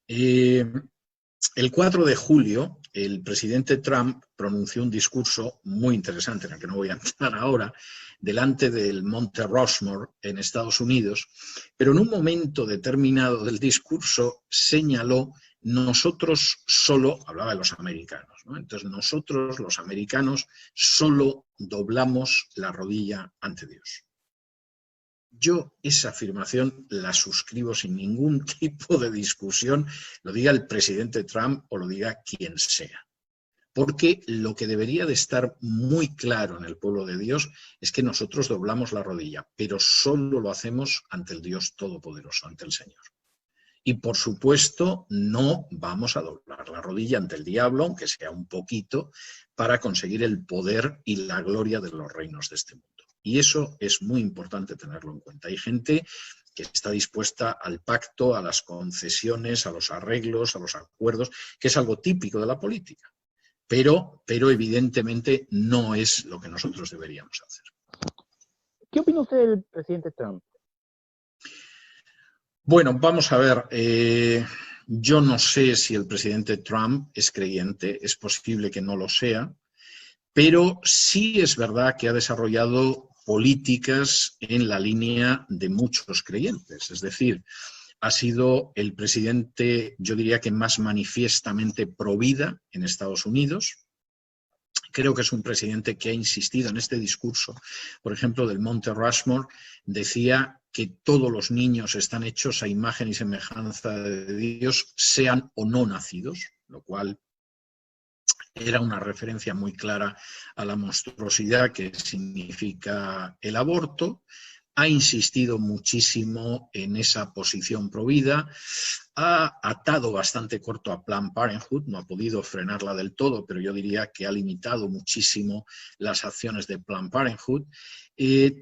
El 4 de julio, el presidente Trump pronunció un discurso muy interesante, en el que no voy a entrar ahora, delante del Monte Rushmore en Estados Unidos, pero en un momento determinado del discurso señaló nosotros solo, hablaba de los americanos, ¿no? Entonces nosotros los americanos solo doblamos la rodilla ante Dios. Yo esa afirmación la suscribo sin ningún tipo de discusión, lo diga el presidente Trump o lo diga quien sea. Porque lo que debería de estar muy claro en el pueblo de Dios es que nosotros doblamos la rodilla, pero solo lo hacemos ante el Dios Todopoderoso, ante el Señor. Y por supuesto no vamos a doblar la rodilla ante el diablo, aunque sea un poquito, para conseguir el poder y la gloria de los reinos de este mundo. Y eso es muy importante tenerlo en cuenta. Hay gente que está dispuesta al pacto, a las concesiones, a los arreglos, a los acuerdos, que es algo típico de la política. Pero evidentemente no es lo que nosotros deberíamos hacer. ¿Qué opina usted del presidente Trump? Bueno, vamos a ver. Yo no sé si el presidente Trump es creyente, es posible que no lo sea, pero sí es verdad que ha desarrollado políticas en la línea de muchos creyentes. Es decir, ha sido el presidente, yo diría que más manifiestamente provida en Estados Unidos. Creo que es un presidente que ha insistido en este discurso. Por ejemplo, del Monte Rushmore decía que todos los niños están hechos a imagen y semejanza de Dios, sean o no nacidos, lo cual era una referencia muy clara a la monstruosidad que significa el aborto. Ha insistido muchísimo en esa posición provida, ha atado bastante corto a Planned Parenthood, no ha podido frenarla del todo, pero yo diría que ha limitado muchísimo las acciones de Planned Parenthood.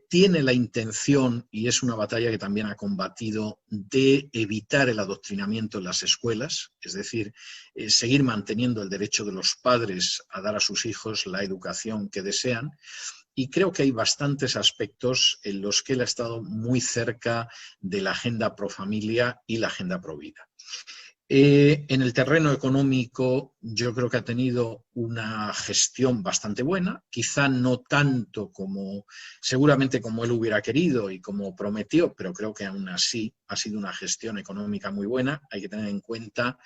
Tiene la intención, y es una batalla que también ha combatido, de evitar el adoctrinamiento en las escuelas, es decir, seguir manteniendo el derecho de los padres a dar a sus hijos la educación que desean. Y creo que hay bastantes aspectos en los que él ha estado muy cerca de la agenda pro familia y la agenda pro vida. En el terreno económico yo creo que ha tenido una gestión bastante buena, quizá no tanto como seguramente como él hubiera querido y como prometió, pero creo que aún así ha sido una gestión económica muy buena. Hay que tener en cuenta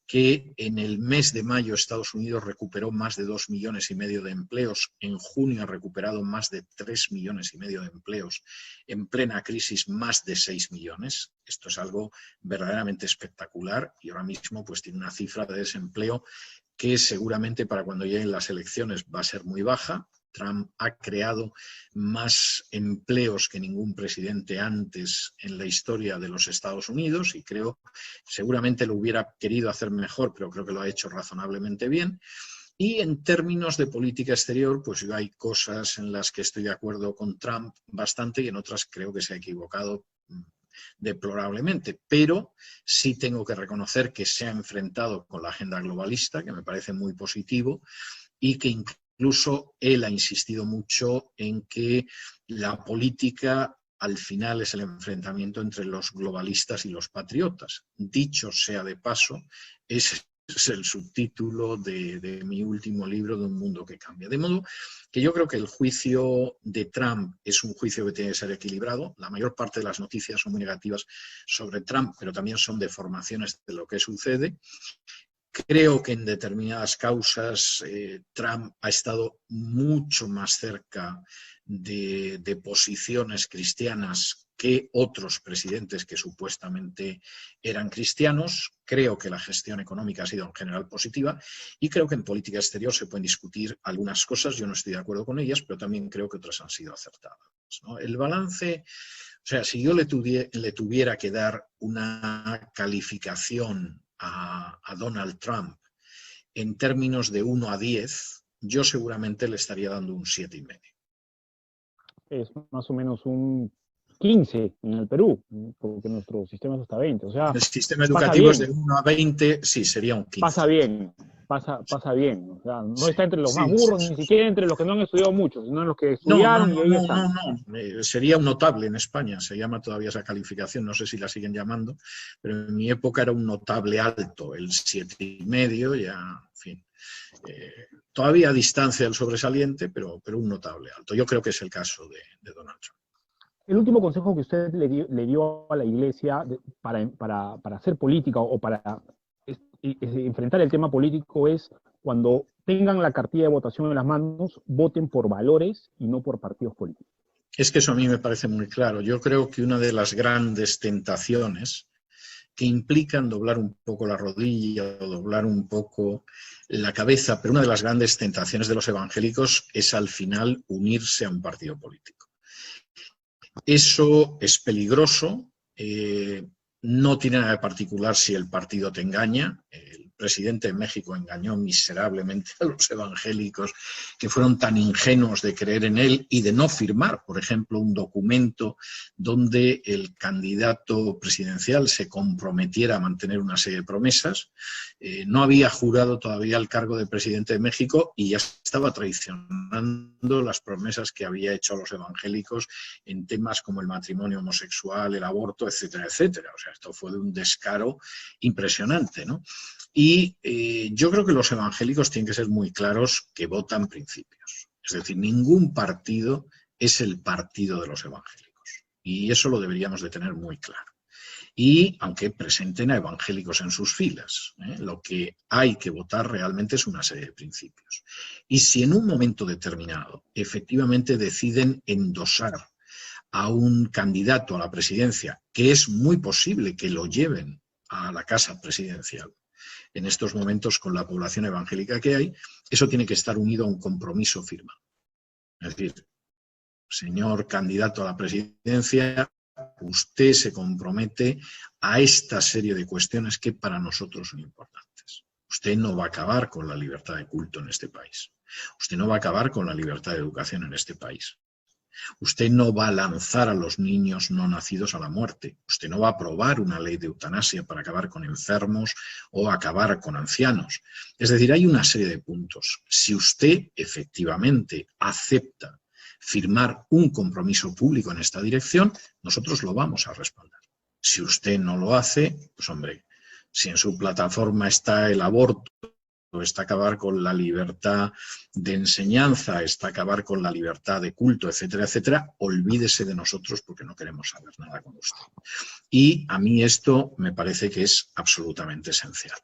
que en el mes de mayo Estados Unidos recuperó más de 2,5 millones de empleos, en junio ha recuperado más de 3,5 millones de empleos, en plena crisis más de 6 millones. Esto es algo verdaderamente espectacular y ahora mismo pues tiene una cifra de desempleo que seguramente para cuando lleguen las elecciones va a ser muy baja. Trump ha creado más empleos que ningún presidente antes en la historia de los Estados Unidos y creo, seguramente lo hubiera querido hacer mejor, pero creo que lo ha hecho razonablemente bien. Y en términos de política exterior, pues yo hay cosas en las que estoy de acuerdo con Trump bastante y en otras creo que se ha equivocado deplorablemente, pero sí tengo que reconocer que se ha enfrentado con la agenda globalista, que me parece muy positivo, y que incluso él ha insistido mucho en que la política al final es el enfrentamiento entre los globalistas y los patriotas. Dicho sea de paso, ese es el subtítulo de mi último libro, De un mundo que cambia. De modo que yo creo que el juicio de Trump es un juicio que tiene que ser equilibrado. La mayor parte de las noticias son muy negativas sobre Trump, pero también son deformaciones de lo que sucede. Creo que en determinadas causas Trump ha estado mucho más cerca de posiciones cristianas que otros presidentes que supuestamente eran cristianos. Creo que la gestión económica ha sido en general positiva y creo que en política exterior se pueden discutir algunas cosas. Yo no estoy de acuerdo con ellas, pero también creo que otras han sido acertadas, ¿no? El balance, o sea, si yo le tuviera que dar una calificación a Donald Trump en términos de 1 a 10, yo seguramente le estaría dando un 7,5. Es más o menos un 15 en el Perú, porque nuestro sistema es hasta 20. O sea, el sistema educativo es de 1 a 20, sí, sería un 15. Pasa bien. O sea, no está entre los más burros, ni siquiera entre los que no han estudiado mucho, sino en los que estudiaron y ahí están. No. Sería un notable en España, se llama todavía esa calificación, no sé si la siguen llamando, pero en mi época era un notable alto, el 7,5, ya, en fin. Todavía a distancia del sobresaliente, pero un notable alto. Yo creo que es el caso de Donald Trump. El último consejo que usted le dio a la Iglesia para hacer política o para enfrentar el tema político es: cuando tengan la cartilla de votación en las manos, voten por valores y no por partidos políticos. Es que eso a mí me parece muy claro. Yo creo que una de las grandes tentaciones que implican doblar un poco la rodilla o doblar un poco la cabeza, pero una de las grandes tentaciones de los evangélicos es al final unirse a un partido político. Eso es peligroso, no tiene nada de particular si el partido te engaña. El presidente de México engañó miserablemente a los evangélicos, que fueron tan ingenuos de creer en él y de no firmar, por ejemplo, un documento donde el candidato presidencial se comprometiera a mantener una serie de promesas. No había jurado todavía el cargo de presidente de México y ya estaba traicionando las promesas que había hecho a los evangélicos en temas como el matrimonio homosexual, el aborto, etcétera, etcétera. O sea, esto fue de un descaro impresionante, ¿no? Y yo creo que los evangélicos tienen que ser muy claros que votan principios. Es decir, ningún partido es el partido de los evangélicos. Y eso lo deberíamos de tener muy claro. Y aunque presenten a evangélicos en sus filas, lo que hay que votar realmente es una serie de principios. Y si en un momento determinado efectivamente deciden endosar a un candidato a la presidencia, que es muy posible que lo lleven a la casa presidencial, en estos momentos con la población evangélica que hay, eso tiene que estar unido a un compromiso firmado. Es decir, señor candidato a la presidencia, usted se compromete a esta serie de cuestiones que para nosotros son importantes. Usted no va a acabar con la libertad de culto en este país. Usted no va a acabar con la libertad de educación en este país. Usted no va a lanzar a los niños no nacidos a la muerte. Usted no va a aprobar una ley de eutanasia para acabar con enfermos o acabar con ancianos. Es decir, hay una serie de puntos. Si usted efectivamente acepta firmar un compromiso público en esta dirección, nosotros lo vamos a respaldar. Si usted no lo hace, pues hombre, si en su plataforma está el aborto, está acabar con la libertad de enseñanza, está acabar con la libertad de culto, etcétera, etcétera, olvídese de nosotros porque no queremos saber nada con usted. Y a mí esto me parece que es absolutamente esencial.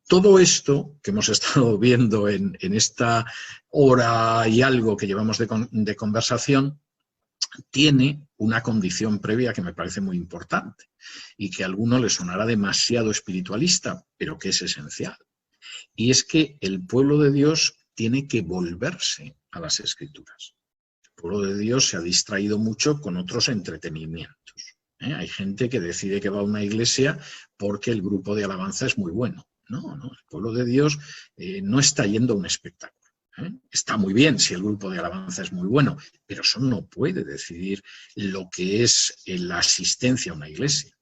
Todo esto que hemos estado viendo en esta hora y algo que llevamos de conversación tiene una condición previa que me parece muy importante y que a alguno le sonará demasiado espiritualista, pero que es esencial. Y es que el pueblo de Dios tiene que volverse a las Escrituras. El pueblo de Dios se ha distraído mucho con otros entretenimientos. Hay gente que decide que va a una iglesia porque el grupo de alabanza es muy bueno. No, el pueblo de Dios no está yendo a un espectáculo. Está muy bien si el grupo de alabanza es muy bueno, pero eso no puede decidir lo que es la asistencia a una iglesia.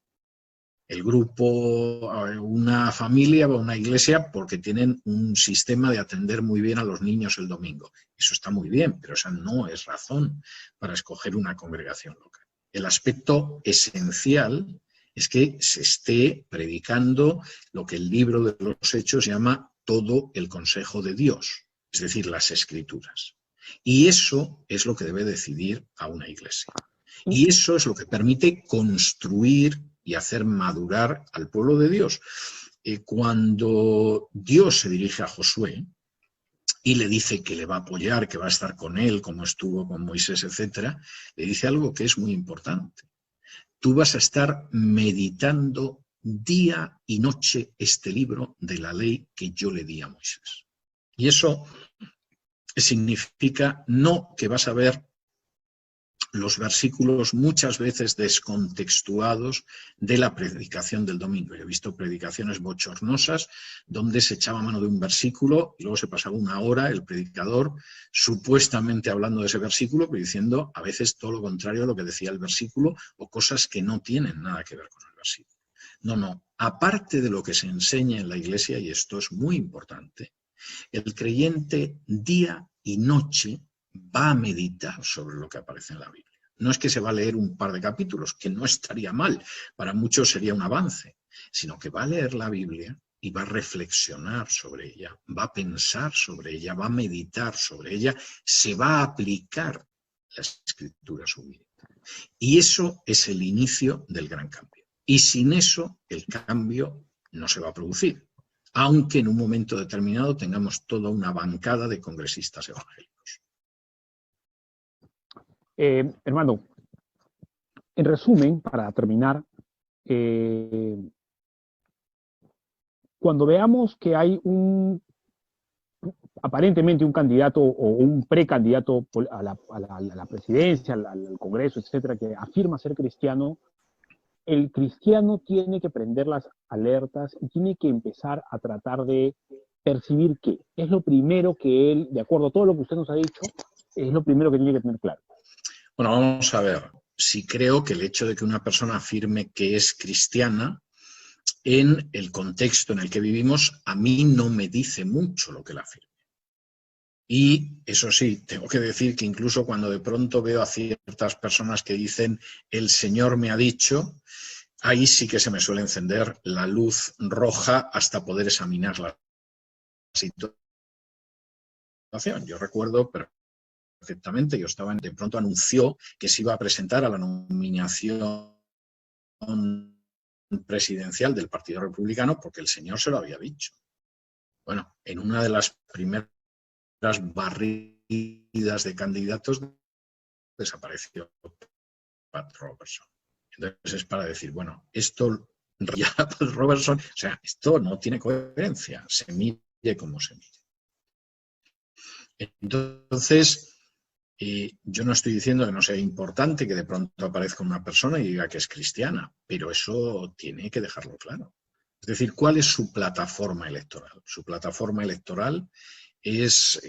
El grupo, una familia va a una iglesia porque tienen un sistema de atender muy bien a los niños el domingo. Eso está muy bien, pero esa no es razón para escoger una congregación local. El aspecto esencial es que se esté predicando lo que el libro de los Hechos llama todo el consejo de Dios, es decir, las Escrituras. Y eso es lo que debe decidir a una iglesia. Y eso es lo que permite construir y hacer madurar al pueblo de Dios. Cuando Dios se dirige a Josué y le dice que le va a apoyar, que va a estar con él, como estuvo con Moisés, etc., le dice algo que es muy importante. Tú vas a estar meditando día y noche este libro de la ley que yo le di a Moisés. Y eso significa no que vas a ver los versículos muchas veces descontextuados de la predicación del domingo. Yo he visto predicaciones bochornosas donde se echaba mano de un versículo y luego se pasaba una hora el predicador supuestamente hablando de ese versículo, pero diciendo a veces todo lo contrario a lo que decía el versículo o cosas que no tienen nada que ver con el versículo. No. Aparte de lo que se enseña en la iglesia, y esto es muy importante, el creyente día y noche va a meditar sobre lo que aparece en la Biblia. No es que se va a leer un par de capítulos, que no estaría mal, para muchos sería un avance, sino que va a leer la Biblia y va a reflexionar sobre ella, va a pensar sobre ella, va a meditar sobre ella, se va a aplicar la Escritura a su vida. Y eso es el inicio del gran cambio. Y sin eso, el cambio no se va a producir, aunque en un momento determinado tengamos toda una bancada de congresistas evangélicos. Hermano, en resumen, para terminar, cuando veamos que hay aparentemente un candidato o un precandidato a la presidencia, al Congreso, etcétera, que afirma ser cristiano, el cristiano tiene que prender las alertas y tiene que empezar a tratar de percibir qué es lo primero que él, de acuerdo a todo lo que usted nos ha dicho, es lo primero que tiene que tener claro. Bueno, vamos a ver. Si creo que el hecho de que una persona afirme que es cristiana, en el contexto en el que vivimos, a mí no me dice mucho lo que la afirma. Y eso sí, tengo que decir que incluso cuando de pronto veo a ciertas personas que dicen el Señor me ha dicho, ahí sí que se me suele encender la luz roja hasta poder examinar la situación. Yo recuerdo perfectamente, yo estaba, de pronto anunció que se iba a presentar a la nominación presidencial del Partido Republicano porque el Señor se lo había dicho. Bueno, en una de las primeras barridas de candidatos desapareció Pat Robertson. Entonces es para decir, bueno, esto ya Pat Robertson, o sea, esto no tiene coherencia, se mire como se mire. Entonces, yo no estoy diciendo que no sea importante que de pronto aparezca una persona y diga que es cristiana, pero eso tiene que dejarlo claro. Es decir, ¿cuál es su plataforma electoral? Su plataforma electoral es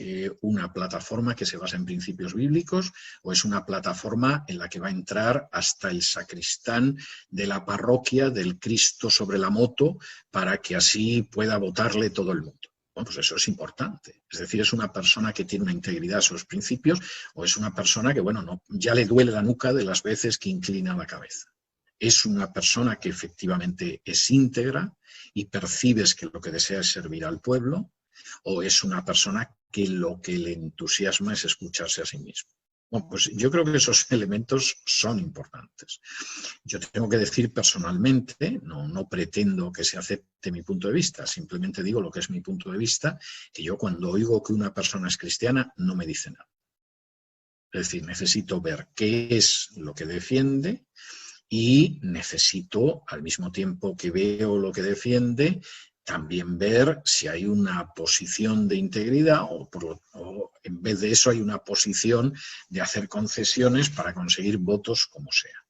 una plataforma que se basa en principios bíblicos o es una plataforma en la que va a entrar hasta el sacristán de la parroquia del Cristo sobre la moto para que así pueda votarle todo el mundo. Bueno, pues eso es importante. Es decir, ¿es una persona que tiene una integridad a sus principios o es una persona que, bueno, no, ya le duele la nuca de las veces que inclina la cabeza? Es una persona que efectivamente es íntegra y percibes que lo que desea es servir al pueblo, o es una persona que lo que le entusiasma es escucharse a sí mismo. Bueno, pues yo creo que esos elementos son importantes. Yo tengo que decir personalmente, no pretendo que se acepte mi punto de vista, simplemente digo lo que es mi punto de vista, que yo cuando oigo que una persona es cristiana no me dice nada. Es decir, necesito ver qué es lo que defiende y necesito, al mismo tiempo que veo lo que defiende, también ver si hay una posición de integridad o en vez de eso hay una posición de hacer concesiones para conseguir votos como sea.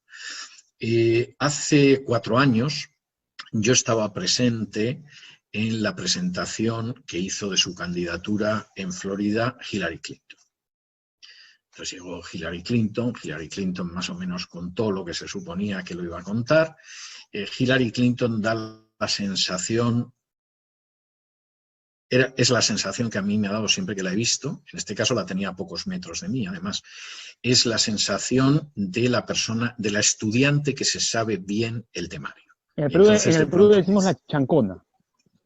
Hace 4 años yo estaba presente en la presentación que hizo de su candidatura en Florida Hillary Clinton. Entonces llegó Hillary Clinton más o menos contó lo que se suponía que lo iba a contar. Hillary Clinton da la sensación, es la sensación que a mí me ha dado siempre que la he visto, en este caso la tenía a pocos metros de mí, además, es la sensación de la persona, de la estudiante que se sabe bien el temario. En el Perú decimos la chancona.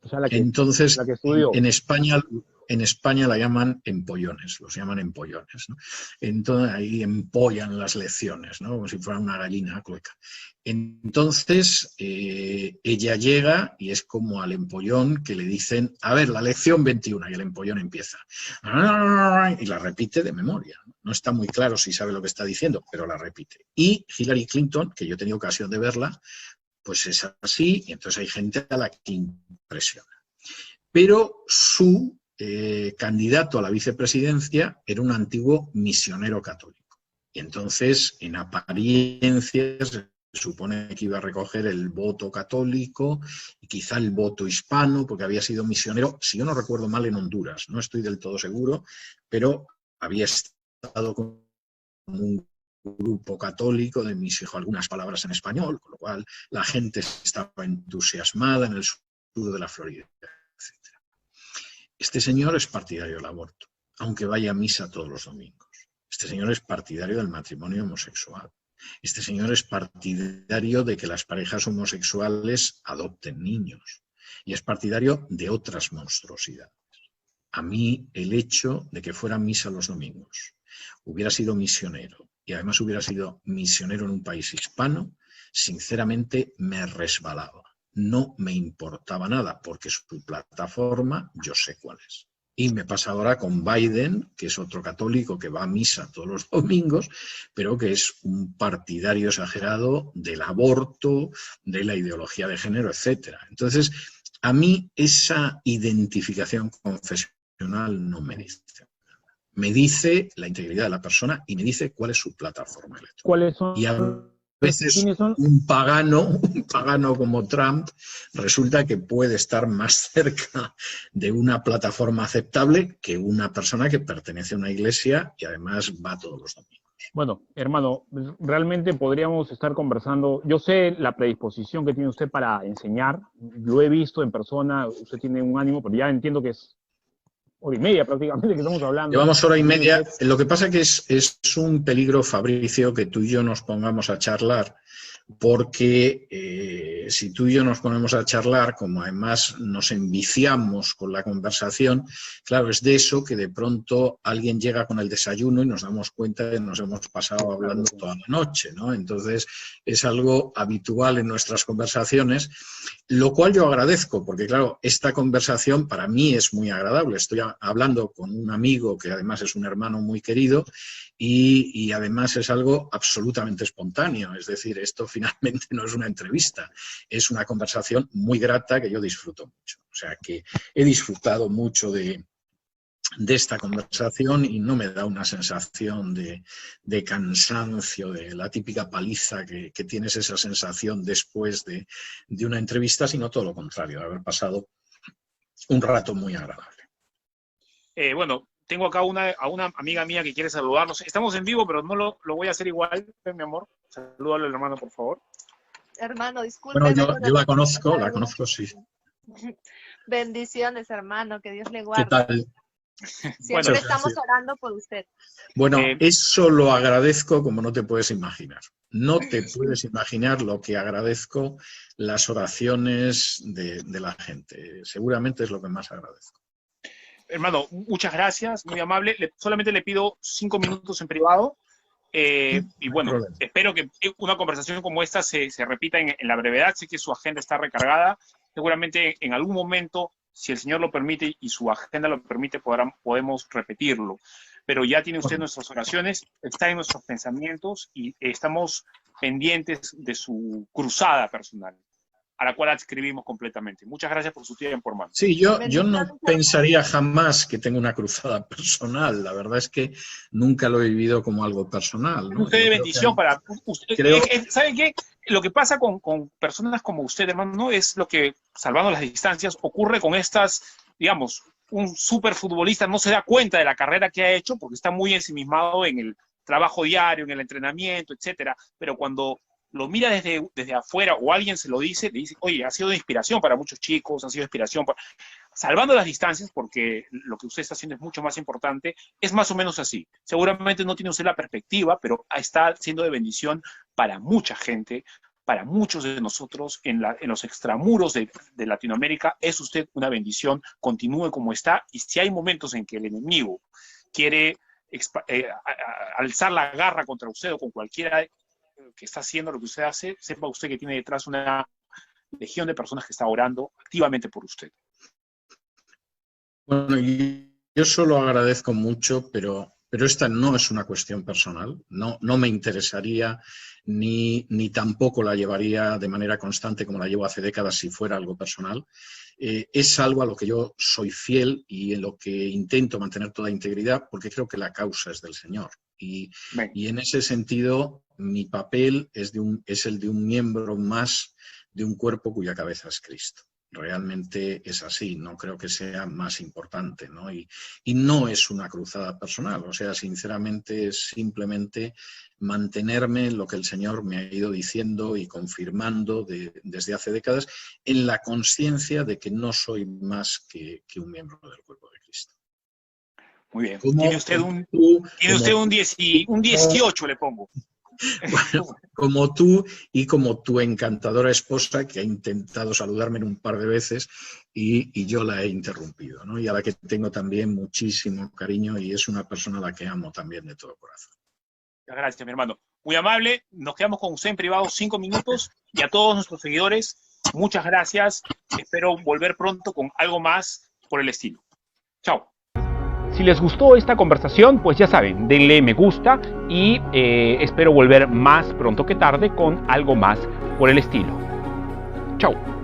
O sea, la que estudió. En España la llaman empollones, los llaman empollones, ¿no? Entonces ahí empollan las lecciones, ¿no? Como si fuera una gallina clueca. Entonces ella llega y es como al empollón que le dicen, a ver, la lección 21, y el empollón empieza. Y la repite de memoria. No está muy claro si sabe lo que está diciendo, pero la repite. Y Hillary Clinton, que yo he tenido ocasión de verla, pues es así, y entonces hay gente a la que impresiona. Pero su candidato a la vicepresidencia era un antiguo misionero católico. Y entonces, en apariencia, se supone que iba a recoger el voto católico y quizá el voto hispano, porque había sido misionero, si yo no recuerdo mal, en Honduras. No estoy del todo seguro, pero había estado con un grupo católico de mis hijos, algunas palabras en español, con lo cual la gente estaba entusiasmada en el sur de la Florida, etc. Este señor es partidario del aborto, aunque vaya a misa todos los domingos. Este señor es partidario del matrimonio homosexual. Este señor es partidario de que las parejas homosexuales adopten niños. Y es partidario de otras monstruosidades. A mí, el hecho de que fuera a misa los domingos, hubiera sido misionero, y además hubiera sido misionero en un país hispano, sinceramente me resbalaba. No me importaba nada, porque su plataforma yo sé cuál es. Y me pasa ahora con Biden, que es otro católico que va a misa todos los domingos, pero que es un partidario exagerado del aborto, de la ideología de género, etc. Entonces, a mí esa identificación confesional no me dice nada. Me dice la integridad de la persona y me dice cuál es su plataforma electoral. ¿Cuáles son veces un pagano como Trump resulta que puede estar más cerca de una plataforma aceptable que una persona que pertenece a una iglesia y además va todos los domingos. Bueno, hermano, realmente podríamos estar conversando. Yo sé la predisposición que tiene usted para enseñar, lo he visto en persona, usted tiene un ánimo, pero ya entiendo que es hora y media prácticamente que estamos hablando. Llevamos hora y media. Lo que pasa que es un peligro, Fabricio, que tú y yo nos pongamos a charlar, porque si tú y yo nos ponemos a charlar, como además nos enviciamos con la conversación, claro, es de eso que de pronto alguien llega con el desayuno y nos damos cuenta de que nos hemos pasado hablando toda la noche, ¿no? Entonces es algo habitual en nuestras conversaciones, lo cual yo agradezco, porque claro, esta conversación para mí es muy agradable. Estoy hablando con un amigo que además es un hermano muy querido y además es algo absolutamente espontáneo, es decir, esto finalmente no es una entrevista, es una conversación muy grata que yo disfruto mucho. O sea que he disfrutado mucho de esta conversación y no me da una sensación de cansancio, de la típica paliza que tienes esa sensación después de una entrevista, sino todo lo contrario, de haber pasado un rato muy agradable. Bueno, tengo acá a una amiga mía que quiere saludarnos. Estamos en vivo, pero no lo voy a hacer igual, mi amor. Salúdale al hermano, por favor. Hermano, disculpe. Bueno, yo la conozco, sí. Bendiciones, hermano, que Dios le guarde. ¿Qué tal? Siempre estamos orando por usted. Bueno, eso lo agradezco como no te puedes imaginar. No te puedes imaginar lo que agradezco las oraciones de la gente. Seguramente es lo que más agradezco. Hermano, muchas gracias, muy amable. Solamente le pido 5 minutos en privado. Y bueno, espero que una conversación como esta se repita en la brevedad. Sé que su agenda está recargada. Seguramente en algún momento, si el Señor lo permite y su agenda lo permite, podemos repetirlo. Pero ya tiene usted nuestras oraciones, está en nuestros pensamientos y estamos pendientes de su cruzada personal, a la cual adscribimos completamente. Muchas gracias por su tiempo, hermano. Sí, yo no pensaría jamás que tengo una cruzada personal. La verdad es que nunca lo he vivido como algo personal, ¿no? Usted de bendición para usted. ¿Sabe qué? Lo que pasa con personas como usted, hermano, no es lo que, salvando las distancias, ocurre con estas, digamos, un superfutbolista no se da cuenta de la carrera que ha hecho porque está muy ensimismado en el trabajo diario, en el entrenamiento, etcétera. Pero cuando lo mira desde afuera o alguien se lo dice, le dice, oye, ha sido de inspiración para muchos chicos, ha sido de inspiración para... Salvando las distancias, porque lo que usted está haciendo es mucho más importante, es más o menos así. Seguramente no tiene usted la perspectiva, pero está siendo de bendición para mucha gente, para muchos de nosotros en los extramuros de Latinoamérica. Es usted una bendición, continúe como está, y si hay momentos en que el enemigo quiere alzar la garra contra usted o con cualquiera que está haciendo lo que usted hace, sepa usted que tiene detrás una legión de personas que está orando activamente por usted. Bueno, yo solo agradezco mucho, pero esta no es una cuestión personal, no me interesaría ni tampoco la llevaría de manera constante como la llevo hace décadas si fuera algo personal. Es algo a lo que yo soy fiel y en lo que intento mantener toda integridad porque creo que la causa es del Señor. Y en ese sentido, mi papel es el de un miembro más de un cuerpo cuya cabeza es Cristo. Realmente es así, no creo que sea más importante, ¿no? Y no es una cruzada personal, o sea, sinceramente es simplemente mantenerme en lo que el Señor me ha ido diciendo y confirmando desde hace décadas, en la conciencia de que no soy más que un miembro del cuerpo de Cristo. Muy bien. Tiene usted un 18, le pongo. Bueno, como tú y como tu encantadora esposa que ha intentado saludarme un par de veces y yo la he interrumpido, ¿no? Y a la que tengo también muchísimo cariño y es una persona a la que amo también de todo corazón. Gracias, mi hermano. Muy amable. Nos quedamos con usted en privado 5 minutos y a todos nuestros seguidores, muchas gracias. Espero volver pronto con algo más por el estilo. Chao. Si les gustó esta conversación, pues ya saben, denle me gusta y espero volver más pronto que tarde con algo más por el estilo. Chao.